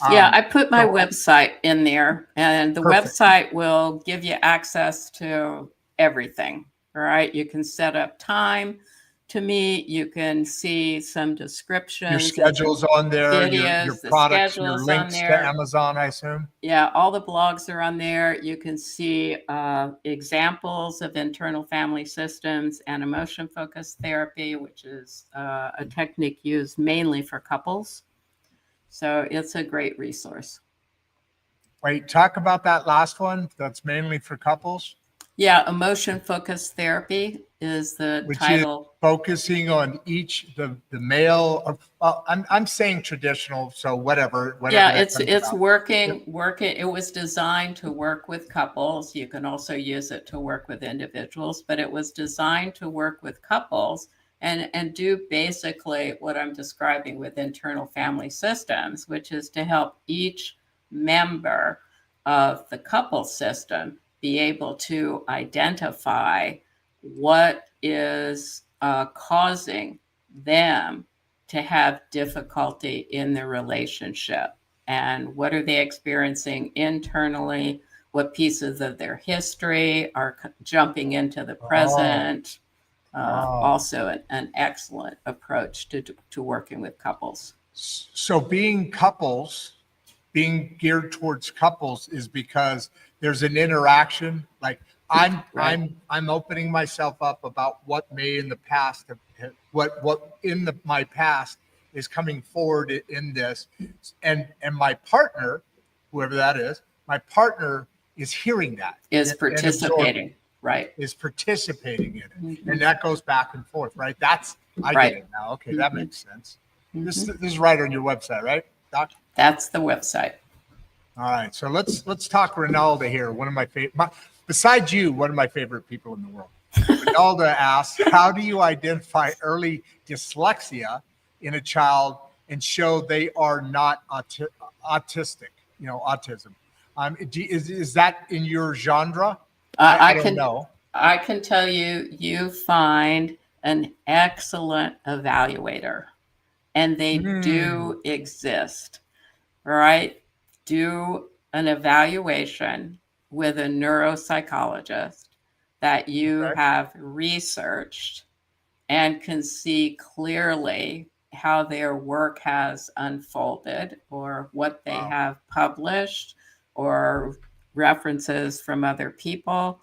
I put my website in there, and the website will give you access to everything. All right. You can set up time to meet. You can see some descriptions. Your schedule's on there. Videos, your products, your links to Amazon, I assume. Yeah. All the blogs are on there. You can see examples of internal family systems and emotion-focused therapy, which is a technique used mainly for couples. So it's a great resource. Wait, talk about that last one. That's mainly for couples. Yeah, emotion-focused therapy is the title. Is focusing on the male. I'm saying traditional, so whatever. Yeah, it's working. It was designed to work with couples. You can also use it to work with individuals, but it was designed to work with couples and do basically what I'm describing with internal family systems, which is to help each member of the couple system be able to identify what is causing them to have difficulty in their relationship and what are they experiencing internally, what pieces of their history are jumping into the present. Also an excellent approach to working with couples. So being geared towards couples is because there's an interaction. Like I'm opening myself up about what may in the past my past is coming forward in this, and my partner, whoever that is, is hearing that, is participating, right? Is participating in it, and that goes back and forth, right? Get it now. Okay, that makes sense. This is right on your website, right, Doc? That's the website. All right, so let's talk Ronaldo here. One of my favorite, besides you, one of my favorite people in the world. Ronaldo asks, how do you identify early dyslexia in a child and show they are not autistic? Autism. Is that in your genre? I don't know. I can tell you find an excellent evaluator and they do exist. All right. Do an evaluation with a neuropsychologist that you have researched and can see clearly how their work has unfolded or what they have published or references from other people.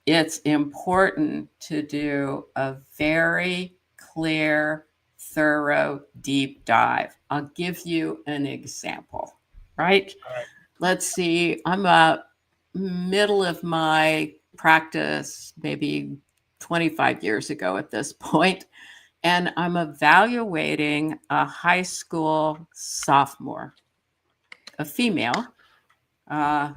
It's important to do a very clear, thorough, deep dive. I'll give you an example, right? Let's see, I'm a middle of my practice, maybe 25 years ago at this point, and I'm evaluating a high school sophomore, a female,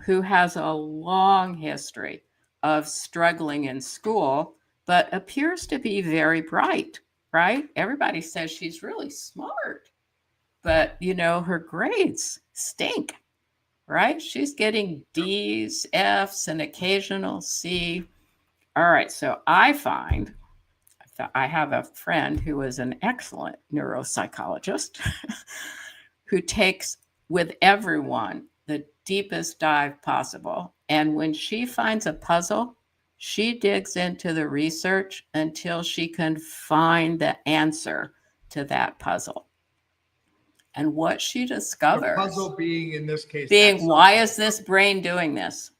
who has a long history of struggling in school, but appears to be very bright, right? Everybody says she's really smart, but her grades stink, right? She's getting D's, F's, and occasional C. All right, so I have a friend who is an excellent neuropsychologist who takes with everyone the deepest dive possible. And when she finds a puzzle, she digs into the research until she can find the answer to that puzzle. And what she discovers, the puzzle being in this case, why is this brain doing this?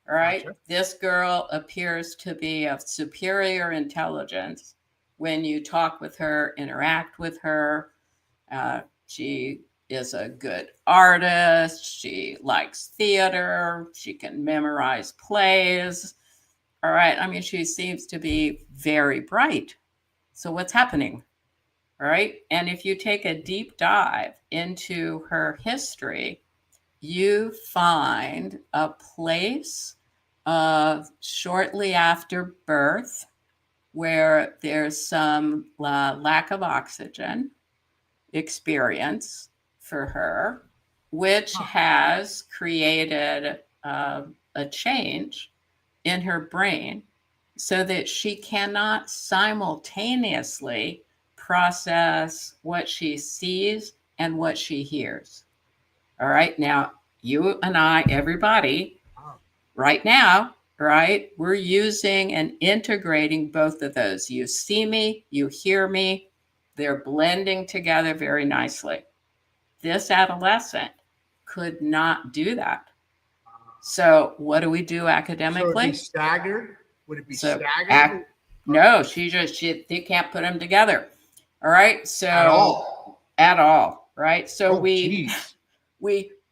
Right? Gotcha. This girl appears to be of superior intelligence when you talk with her, interact with her. She is a good artist. She likes theater. She can memorize plays. All right. I mean, she seems to be very bright. So what's happening? All right. And if you take a deep dive into her history, you find a place shortly after birth where there's some lack of oxygen experience for her, which has created a change in her brain so that she cannot simultaneously process what she sees and what she hears. All right. Now, you and I, everybody, right now, right, we're using and integrating both of those. You see me, you hear me, they're blending together very nicely. This adolescent could not do that. So what do we do academically? So it'd be staggered? Would it be staggered? No, they can't put them together. All right. So at all. Right. So we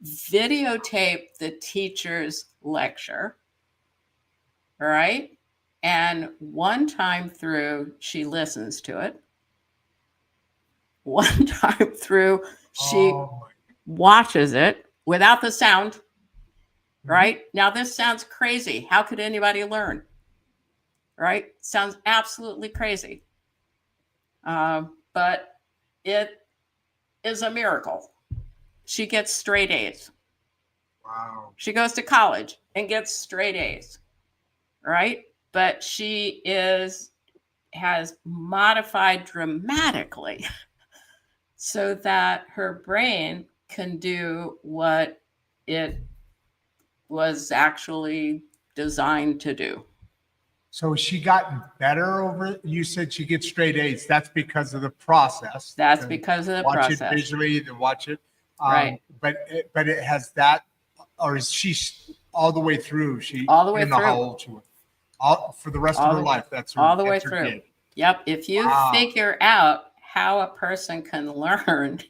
videotape the teacher's lecture. All right. And one time through, she listens to it. One time through, she watches it without the sound. Right. Now, this sounds crazy. How could anybody learn? Right. Sounds absolutely crazy. But it is a miracle. She gets straight A's. Wow. She goes to college and gets straight A's. Right. But she has modified dramatically so that her brain can do what it was actually designed to do. So has she gotten better over it? You said she gets straight A's. That's because of the process. That's because of the process. Watch it visually, to watch it. Right. But it has that, or is she all the way through? All the way through. How old she was. For the rest of her life. That's her, all the way through. Gig. Yep. If you figure out how a person can learn,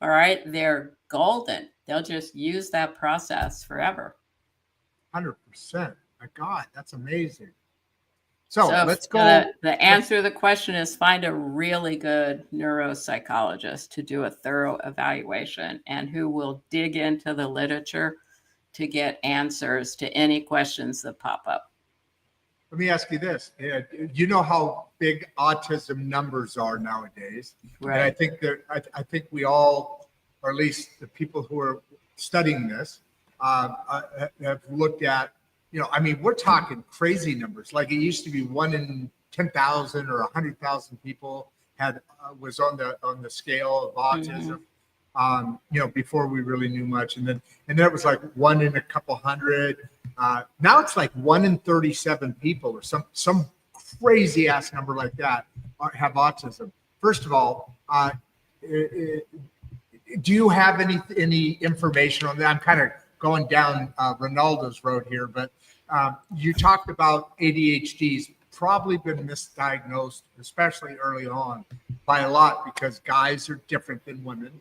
all right, they're golden. They'll just use that process forever. 100%. My God, that's amazing. So let's go. The answer to the question is find a really good neuropsychologist to do a thorough evaluation and who will dig into the literature to get answers to any questions that pop up. Let me ask you this. You know how big autism numbers are nowadays. Right. And I think we all, or at least the people who are studying this, have looked at, I mean, we're talking crazy numbers. Like it used to be 1 in 10,000 or 100,000 people. was on the scale of autism. Before we really knew much, and then it was like 1 in a couple hundred. Now it's like 1 in 37 people, or some crazy ass number like that, have autism. First of all, do you have any information on that? I'm kind of going down Ronaldo's road here, but you talked about ADHD's probably been misdiagnosed, especially early on, by a lot, because guys are different than women.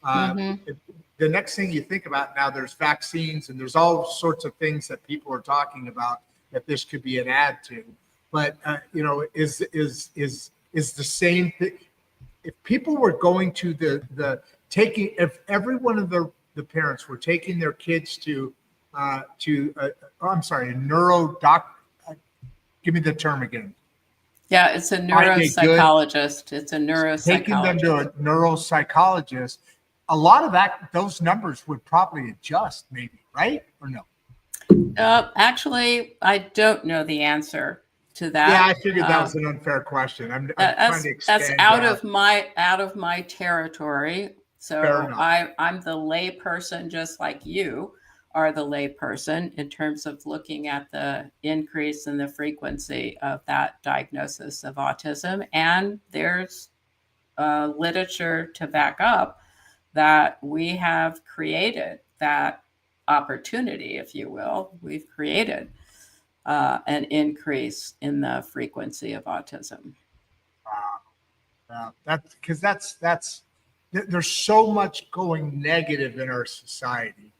The next thing you think about now, there's vaccines and there's all sorts of things that people are talking about that this could be an add to. But is the same thing? If people were going to if every one of the parents were taking their kids to a neuro doc. Give me the term again. Yeah, it's a neuropsychologist. It's a neuropsychologist. Taking them to a neuropsychologist, a lot of those numbers would probably adjust, maybe, right? Or no? Actually, I don't know the answer to that. Yeah, I figured that was an unfair question. I'm trying to expand. That's out of my territory. So I'm the lay person, just like you are the lay person, in terms of looking at the increase in the frequency of that diagnosis of autism. And there's literature to back up that we have created that opportunity, if you will. We've created an increase in the frequency of autism. Wow. That's there's so much going negative in our society.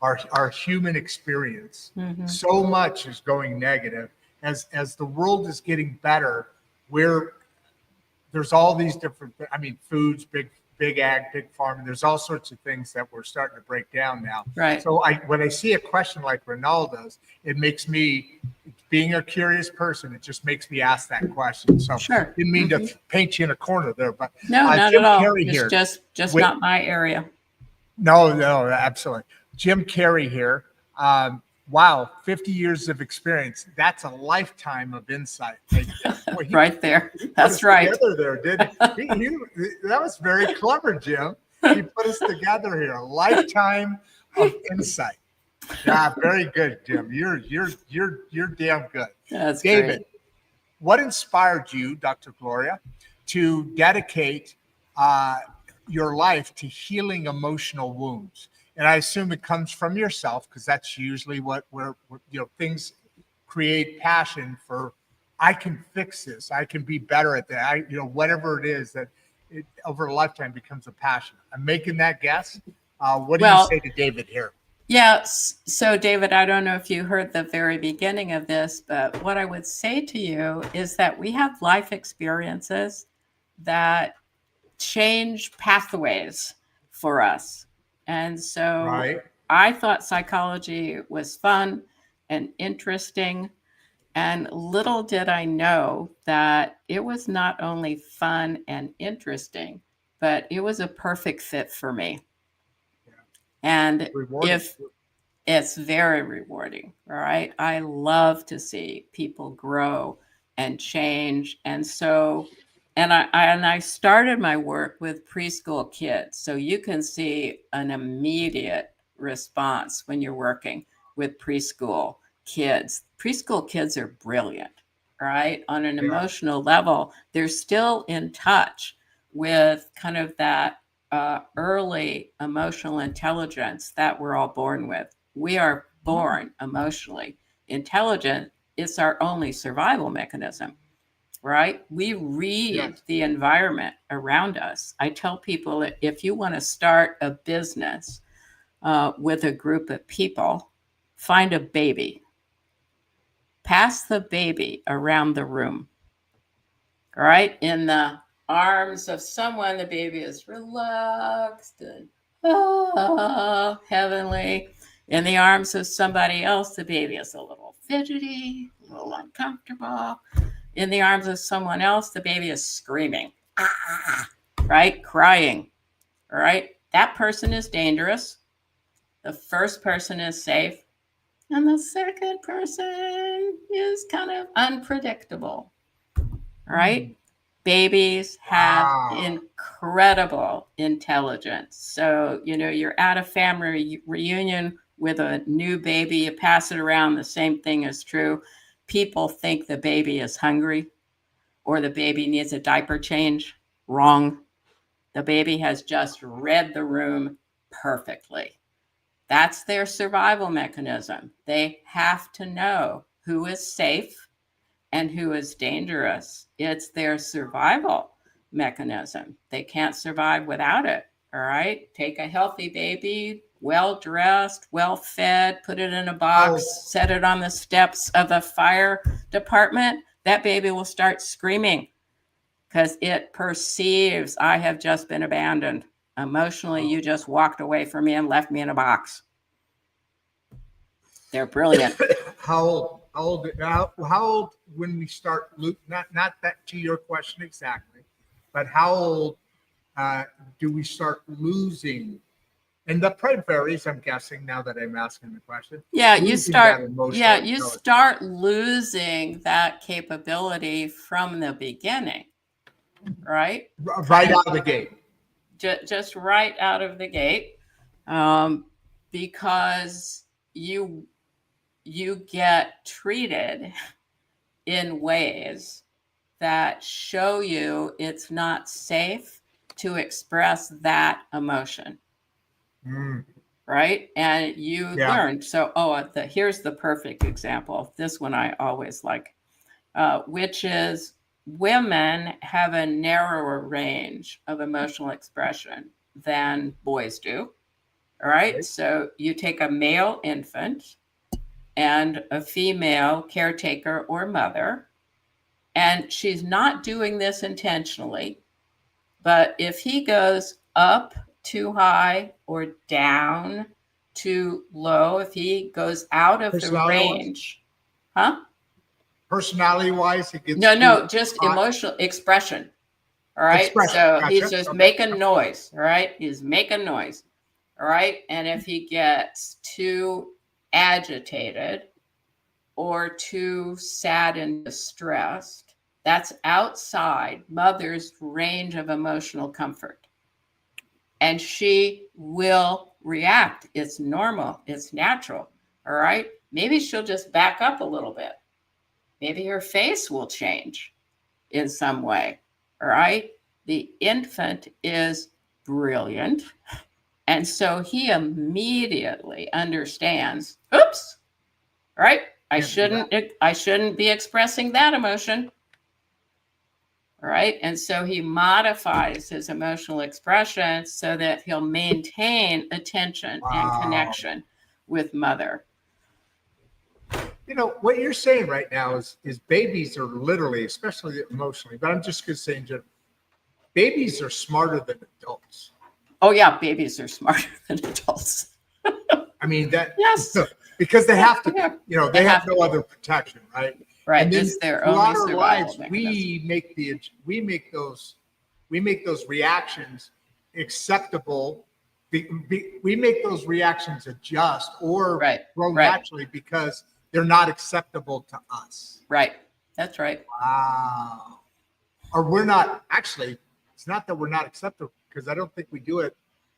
Our human experience, so much is going negative. As the world is getting better, there's all these different, foods, big ag, big farm, and there's all sorts of things that we're starting to break down now. Right. So when I see a question like Ronaldo's, it makes me, being a curious person, it just makes me ask that question. So sure. Didn't mean to paint you in a corner there, but no, not Jim at all. Carrey It's here, just not my area. No, absolutely. Jim Carrey here. Wow, 50 years of experience. That's a lifetime of insight. Right there. That's right. Together there, that was very clever, Jim. He put us together here. A lifetime of insight. Yeah, very good, Jim. You're damn good. That's David, great. What inspired you, Dr. Gloria, to dedicate your life to healing emotional wounds? And I assume it comes from yourself, because that's usually where things create passion for. I can fix this. I can be better at that. Whatever it is that over a lifetime becomes a passion. I'm making that guess. What do you say to David here? Yeah. So David, I don't know if you heard the very beginning of this, but what I would say to you is that we have life experiences that change pathways for us. And so I thought psychology was fun and interesting. And little did I know that it was not only fun and interesting, but it was a perfect fit for me. Yeah. And rewarding. It's very rewarding, all right? I love to see people grow and change. And so, and I started my work with preschool kids. So you can see an immediate response when you're working with preschool kids. Preschool kids are brilliant, right? On an emotional level, they're still in touch with kind of that early emotional intelligence that we're all born with. We are born emotionally intelligent. It's our only survival mechanism, right? We read the environment around us. I tell people that if you want to start a business with a group of people, find a baby. Pass the baby around the room, all right? In the arms of someone, the baby is relaxed and heavenly. In the arms of somebody else, the baby is a little fidgety, a little uncomfortable. In the arms of someone else, the baby is screaming, right? Crying, all right? That person is dangerous. The first person is safe. And the second person is kind of unpredictable, right? Babies have Wow. incredible intelligence. So, you're at a family reunion with a new baby, you pass it around, the same thing is true. People think the baby is hungry or the baby needs a diaper change. Wrong. The baby has just read the room perfectly. That's their survival mechanism. They have to know who is safe and who is dangerous. It's their survival mechanism. They can't survive without it. All right. Take a healthy baby, well dressed, well fed, put it in a box, set it on the steps of the fire department. That baby will start screaming because it perceives I have just been abandoned. Emotionally, you just walked away from me and left me in a box. They're brilliant. How old when we start not that to your question exactly, but how old do we start losing? And that probably varies, I'm guessing, now that I'm asking the question. Yeah, you start losing that capability from the beginning, right? Right out of the gate. Just right out of the gate, because you get treated in ways that show you it's not safe to express that emotion. Right? And you learn. So, here's the perfect example. This one I always like, which is women have a narrower range of emotional expression than boys do. All right. So you take a male infant and a female caretaker or mother, and she's not doing this intentionally, but if he goes up too high or down too low, if he goes out of the range, personality wise, it gets just emotional expression. All right. So gotcha. He's just making noise. All right. He's making noise. All right. And if he gets too agitated or too sad and distressed, that's outside mother's range of emotional comfort. And she will react. It's normal. It's natural. All right. Maybe she'll just back up a little bit. Maybe her face will change in some way. All right. The infant is brilliant. And so he immediately understands, oops, all right, I shouldn't be expressing that emotion. All right. And so he modifies his emotional expression so that he'll maintain attention and connection with mother. What you're saying right now is babies are literally, especially emotionally, but I'm just going to say in general, babies are smarter than adults. Oh, yeah. Babies are smarter than adults. I mean, yes, because they have to, they have no other protection, right? Right. And then it's their only survival lives, mechanism. we make those reactions acceptable. We make those reactions adjust or grow naturally because they're not acceptable to us. Right. That's right. Wow. Or we're not actually. It's not that we're not acceptable because I don't think we do it.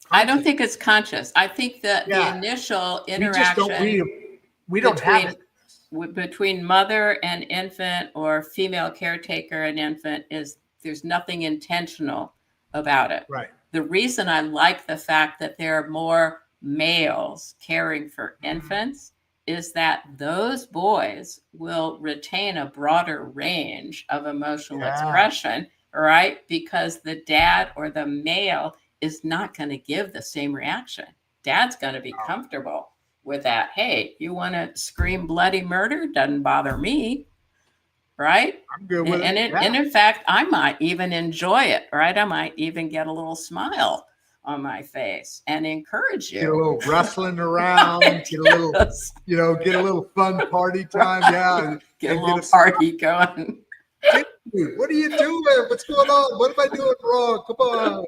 I don't think it's conscious. I think that the initial interaction we don't have it. Between mother and infant or female caretaker and infant is there's nothing intentional about it. Right. The reason I like the fact that there are more males caring for infants is that those boys will retain a broader range of emotional expression, right? Because the dad or the male is not going to give the same reaction. Dad's going to be comfortable with that. Hey, you want to scream bloody murder? Doesn't bother me, right? I'm good with it. And in fact, I might even enjoy it, right? I might even get a little smile on my face and encourage you. Get a little wrestling around, get a little fun party time. Yeah. Get a little party going. Dude, what are you doing? What's going on? What am I doing wrong? Come on.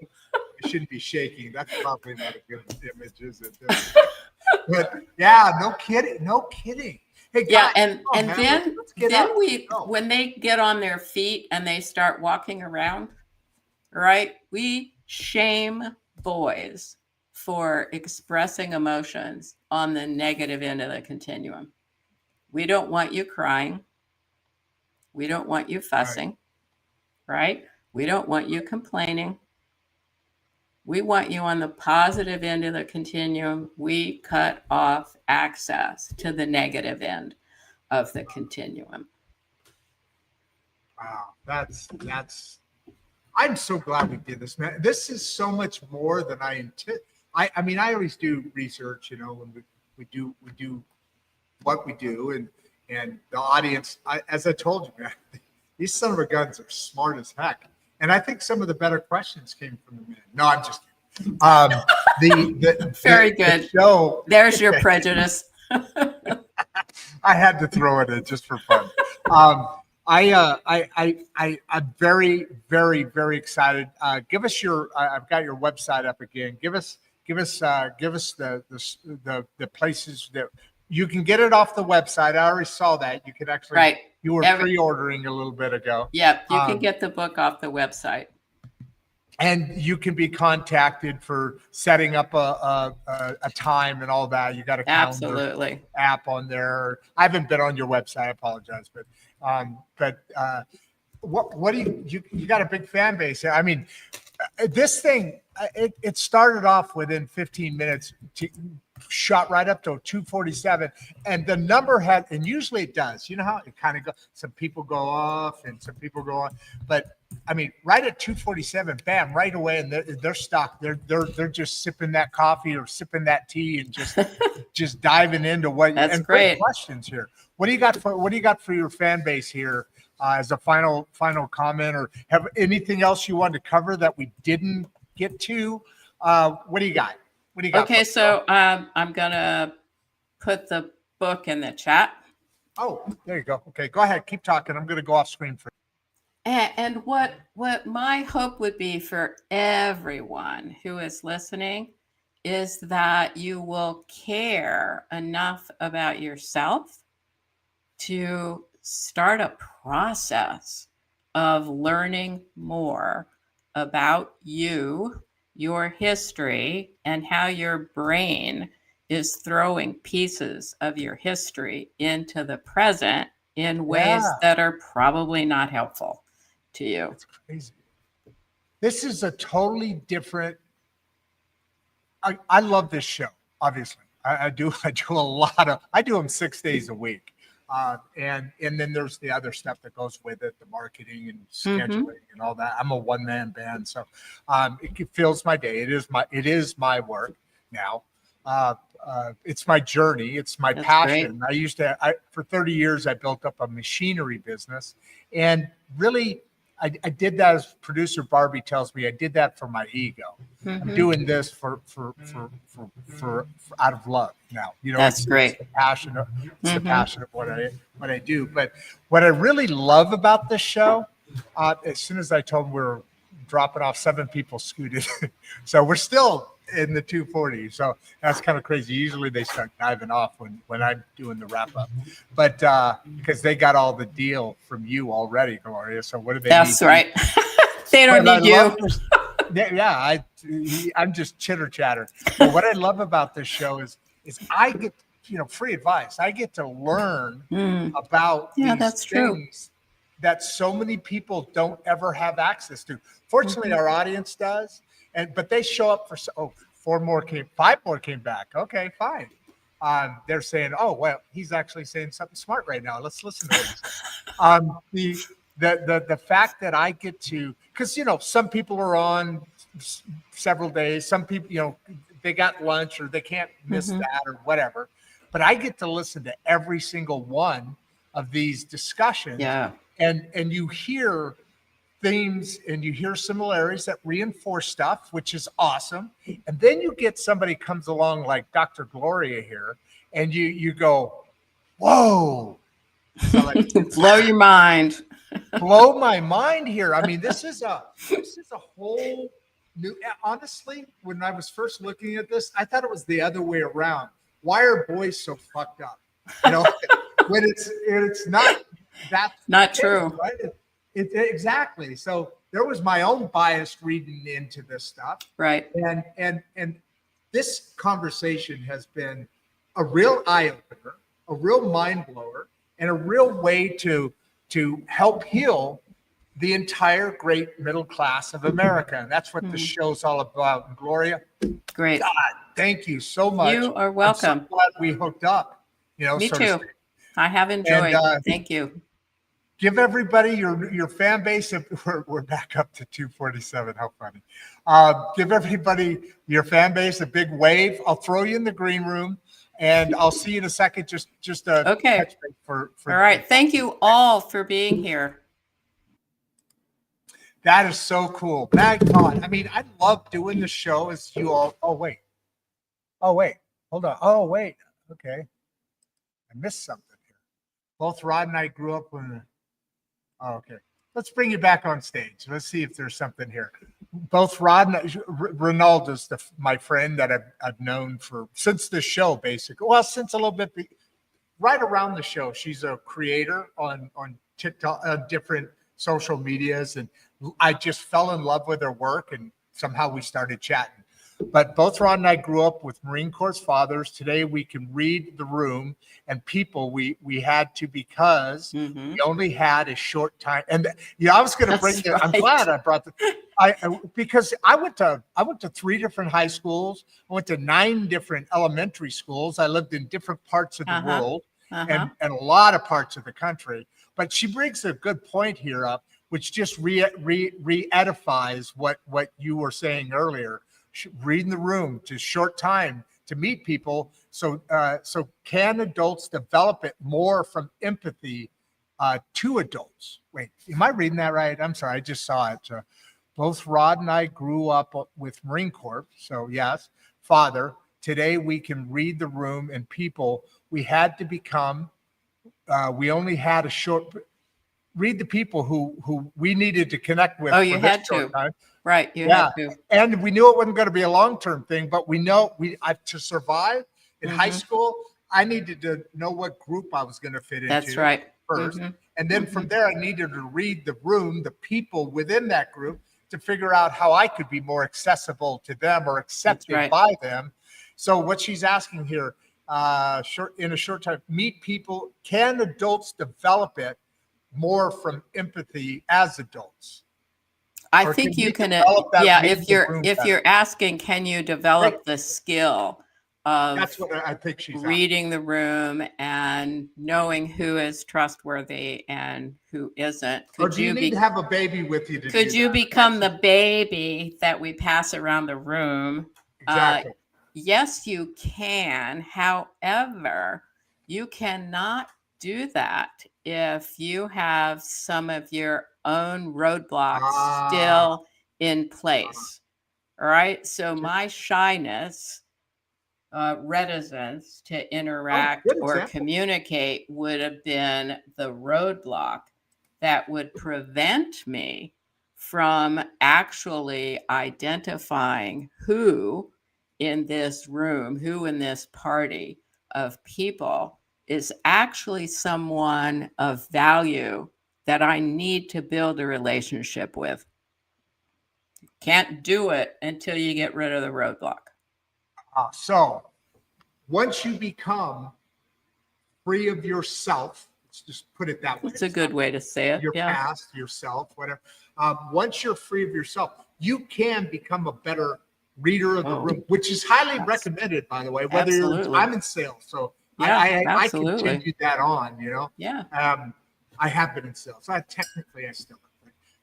I shouldn't be shaking. That's probably not a good image, is it? But yeah, no kidding. Hey, Yeah, guys, and man, then let's get up. when they get on their feet and they start walking around, right? We shame boys for expressing emotions on the negative end of the continuum. We don't want you crying. We don't want you fussing, right? We don't want you complaining. We want you on the positive end of the continuum. We cut off access to the negative end of the continuum. Wow, I'm so glad we did this, man. This is so much more than I mean, I always do research, when we do what we do, and the audience. As I told you, man, these son of a guns are smart as heck, and I think some of the better questions came from the men. No, I'm just kidding. Very good. The show. There's your prejudice. I had to throw it in just for fun. I'm very, very, very excited. Give us I've got your website up again. Give us the places that you can get it off the website. I already saw that. You could actually, Right. You were pre-ordering a little bit ago. Yep. You can get the book off the website. And you can be contacted for setting up a time and all that. You got a calendar app on there. I haven't been on your website. I apologize, but what do you got a big fan base? I mean, this thing it started off within 15 minutes. Shot right up to 247, and the number and usually it does. You know how it kind of goes. Some people go off and some people go on, but I mean, right at 247, bam, right away, and they're stuck. They're just sipping that coffee or sipping that tea and just diving into what. That's and great questions here. What do you got for your fan base here as a final comment, or have anything else you want to cover that we didn't get to? What do you got? Okay, so I'm gonna put the book in the chat. Oh, there you go. Okay, go ahead. Keep talking. I'm gonna go off screen for you. And what my hope would be for everyone who is listening is that you will care enough about yourself to start a process of learning more about you, your history, and how your brain is throwing pieces of your history into the present in ways that are probably not helpful to you. That's crazy. This is a totally different. I love this show. Obviously, I do a lot of. I do them 6 days a week, and then there's the other stuff that goes with it, the marketing and scheduling and all that. I'm a one-man band, so it fills my day. It is my work now. It's my journey. It's my passion. Great. For 30 years, I built up a machinery business, and really, I did that, as producer Barbie tells me, I did that for my ego. I'm doing this for out of love now. That's great. It's the passion of what I do. But what I really love about this show, as soon as I told them we were dropping off, 7 people scooted, so we're still in the 240. So that's kind of crazy. Usually they start diving off when I'm doing the wrap up, but because they got all the deal from you already, Gloria. So what do they? That's right. They don't need you. I'm just chitter chatter. But what I love about this show is I get free advice. I get to learn about these things that so many people don't ever have access to. Fortunately, our audience does. But they show up for 5 more came back. Okay, fine. They're saying, oh well, he's actually saying something smart right now. Let's listen to this. The fact that I get to, because some people are on several days. Some people they got lunch or they can't miss that or whatever. But I get to listen to every single one of these discussions. Yeah. And you hear themes and you hear similarities that reinforce stuff, which is awesome. And then you get somebody comes along like Dr. Gloria here, and you go, whoa. So like, blow your mind. Blow my mind here. I mean, this is a whole new. Honestly, when I was first looking at this, I thought it was the other way around. Why are boys so fucked up? when it's not, that's Not true. right? Exactly. So there was my own bias reading into this stuff. Right. And this conversation has been a real eye opener, a real mind blower, and a real way to help heal the entire great middle class of America. And that's what the show's all about. And Gloria, Great. God, thank you so much. You are welcome. I'm so glad we hooked up. Me too. I have enjoyed. Thank you. Give everybody your fan base. We're back up to 247. How funny. Give everybody your fan base a big wave. I'll throw you in the green room, and I'll see you in a second. Just a okay. Touch base for all right. Thank you all for being here. That is so cool. My God. I mean, I love doing the show as you all. Oh, wait. Hold on. Oh, wait. Okay. I missed something here. Both Rod and I grew up when. Oh, okay. Let's bring you back on stage. Let's see if there's something here. Both Rod and Ronaldo's my friend that I've known since the show, basically. Well, since a little bit, right around the show. She's a creator on TikTok, different social medias, and I just fell in love with her work, and somehow we started chatting. But both Rod and I grew up with Marine Corps fathers. Today we can read the room, and people we had to, because we only had a short time. And I was going to bring it. Right. I'm glad I brought because I went to 3 different high schools. I went to 9 different elementary schools. I lived in different parts of the world and a lot of parts of the country. But she brings a good point here up, which just re-edifies what you were saying earlier. Reading the room to short time to meet people. So can adults develop it more from empathy to adults? Wait, am I reading that right? I'm sorry, I just saw it. Both Rod and I grew up with Marine Corps. So yes, father, today we can read the room and people. We had to become, we only had a short, read the people who we needed to connect with. Oh, you had to. Time. Right, you had to. And we knew it wasn't going to be a long-term thing, but we know to survive in high school, I needed to know what group I was going to fit into. That's right. First. And then from there, I needed to read the room, the people within that group, to figure out how I could be more accessible to them or accepted by them. So what she's asking here, in a short time, meet people. Can adults develop it more from empathy as adults? I think you can. Yeah, if you're asking, can you develop the skill of that's what I think she's reading the room and knowing who is trustworthy and who isn't? Or do you need to have a baby with you? Could you become the baby that we pass around the room? Exactly. Yes, you can. However, you cannot do that if you have some of your own roadblocks still in place. All right. So my shyness, reticence to interact or communicate would have been the roadblock that would prevent me from actually identifying who in this room, who in this party of people is actually someone of value that I need to build a relationship with. Can't do it until you get rid of the roadblock. So once you become free of yourself, let's just put it that way. It's a good way to say it. Your past, yourself, whatever. Once you're free of yourself, you can become a better reader of the room, which is highly recommended, by the way, whether I'm in sales. So I continued that on, Yeah. I have been in sales. I still am.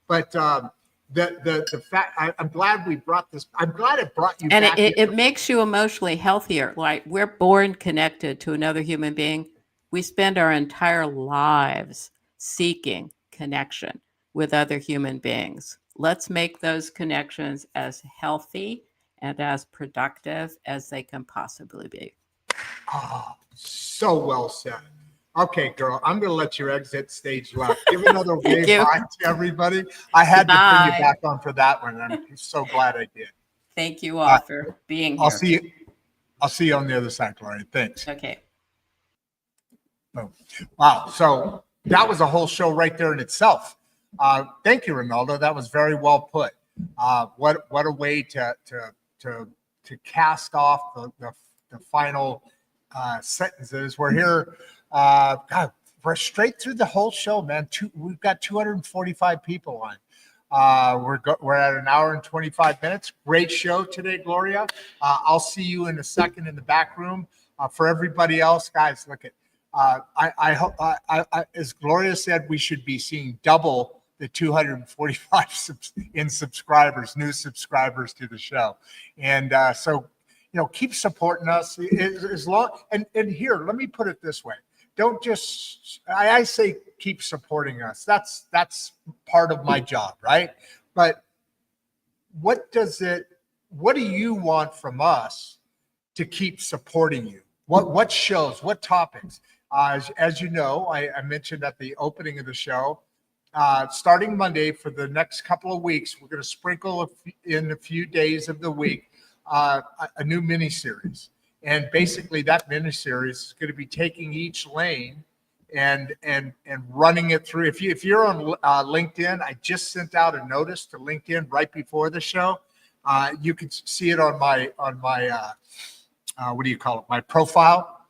But the fact, I'm glad we brought this. I'm glad it brought you. And back it makes you emotionally healthier. Like, we're born connected to another human being. We spend our entire lives seeking connection with other human beings. Let's make those connections as healthy and as productive as they can possibly be. Oh, so well said. Okay, girl, I'm going to let you exit stage left. Give another wave hi to everybody. I had to bring you back on for that one. I'm so glad I did. Thank you all for being here. I'll see you on the other side, Gloria. Thanks. Okay. Boom. Wow. So that was a whole show right there in itself. Thank you, Ronaldo. That was very well put. What a way to cast off the final sentences. We're here. God, we're straight through the whole show, man. We've got 245 people on. We're at an hour and 25 minutes. Great show today, Gloria. I'll see you in a second in the back room. For everybody else, guys, look at. I hope, as Gloria said, we should be seeing double the 245 subscribers, new subscribers to the show, and so keep supporting us as long. And here, let me put it this way: don't just I say keep supporting us. That's part of my job, right? But what do you want from us to keep supporting you? What shows? What topics? As you know, I mentioned at the opening of the show, starting Monday for the next couple of weeks, we're going to sprinkle in a few days of the week a new mini series, and basically that mini series is going to be taking each lane and running it through. If you're on LinkedIn, I just sent out a notice to LinkedIn right before the show. You can see it on my what do you call it? My profile.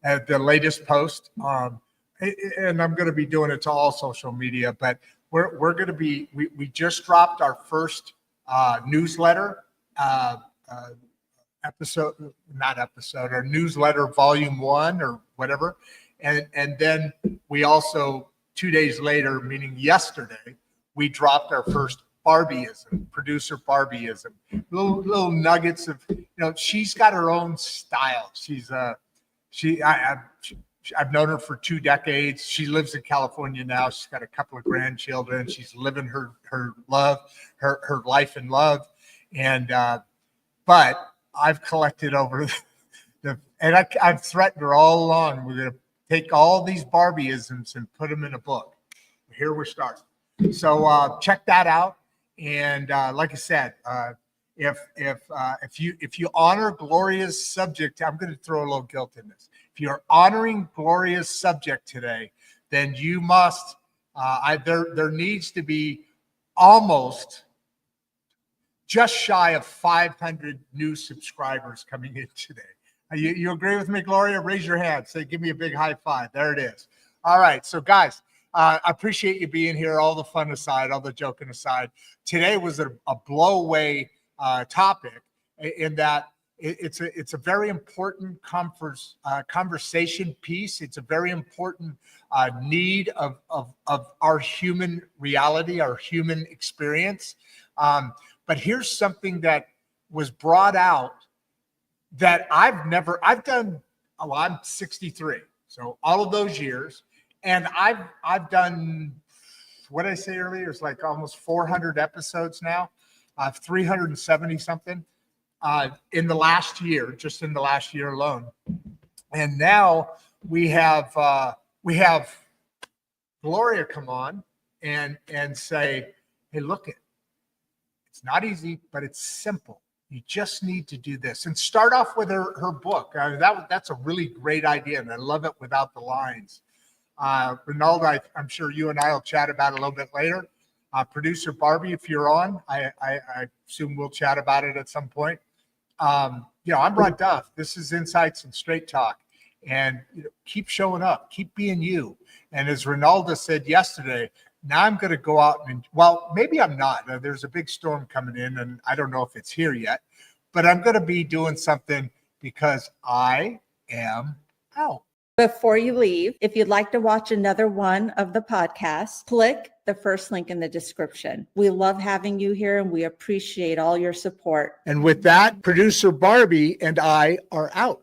At the latest post, and I'm going to be doing it to all social media. But we're going to be. We just dropped our first newsletter our newsletter volume 1 or whatever, and then we also 2 days later, meaning yesterday, we dropped our first Barbieism, producer Barbieism, little nuggets of she's got her own style. I've known her for 2 decades. She lives in California now. She's got a couple of grandchildren. She's living her life in love. And but I've collected over and I've threatened her all along. We're going to take all these Barbieisms and put them in a book. Here we're starting. So check that out. And like I said, if you honor Gloria's subject, I'm going to throw a little guilt in this. If you're honoring Gloria's subject today, then you must. There needs to be almost just shy of 500 new subscribers coming in today. You agree with me, Gloria? Raise your hand. Say, give me a big high five. There it is. All right. So, guys, I appreciate you being here. All the fun aside, all the joking aside. Today was a blow-away topic in that it's a very important conversation piece. It's a very important need of our human reality, our human experience. But here's something that was brought out that I'm 63. So all of those years, and I've done, what did I say earlier? It's like almost 400 episodes now, 370 something in the last year, just in the last year alone. And now we have Gloria come on and say, hey, look, it's not easy, but it's simple. You just need to do this, and start off with her book. That's a really great idea, and I love it without the lines. Ronaldo, I'm sure you and I will chat about it a little bit later. Producer Barbie, if you're on, I assume we'll chat about it at some point. I'm Rod Duff. This is Insights and Straight Talk, and keep showing up, keep being you. And as Ronaldo said yesterday, now I'm going to go out and, well, maybe I'm not. There's a big storm coming in, and I don't know if it's here yet, but I'm going to be doing something because I am out. Before you leave, if you'd like to watch another one of the podcasts, click the first link in the description. We love having you here, and we appreciate all your support. And with that, producer Barbie and I are out.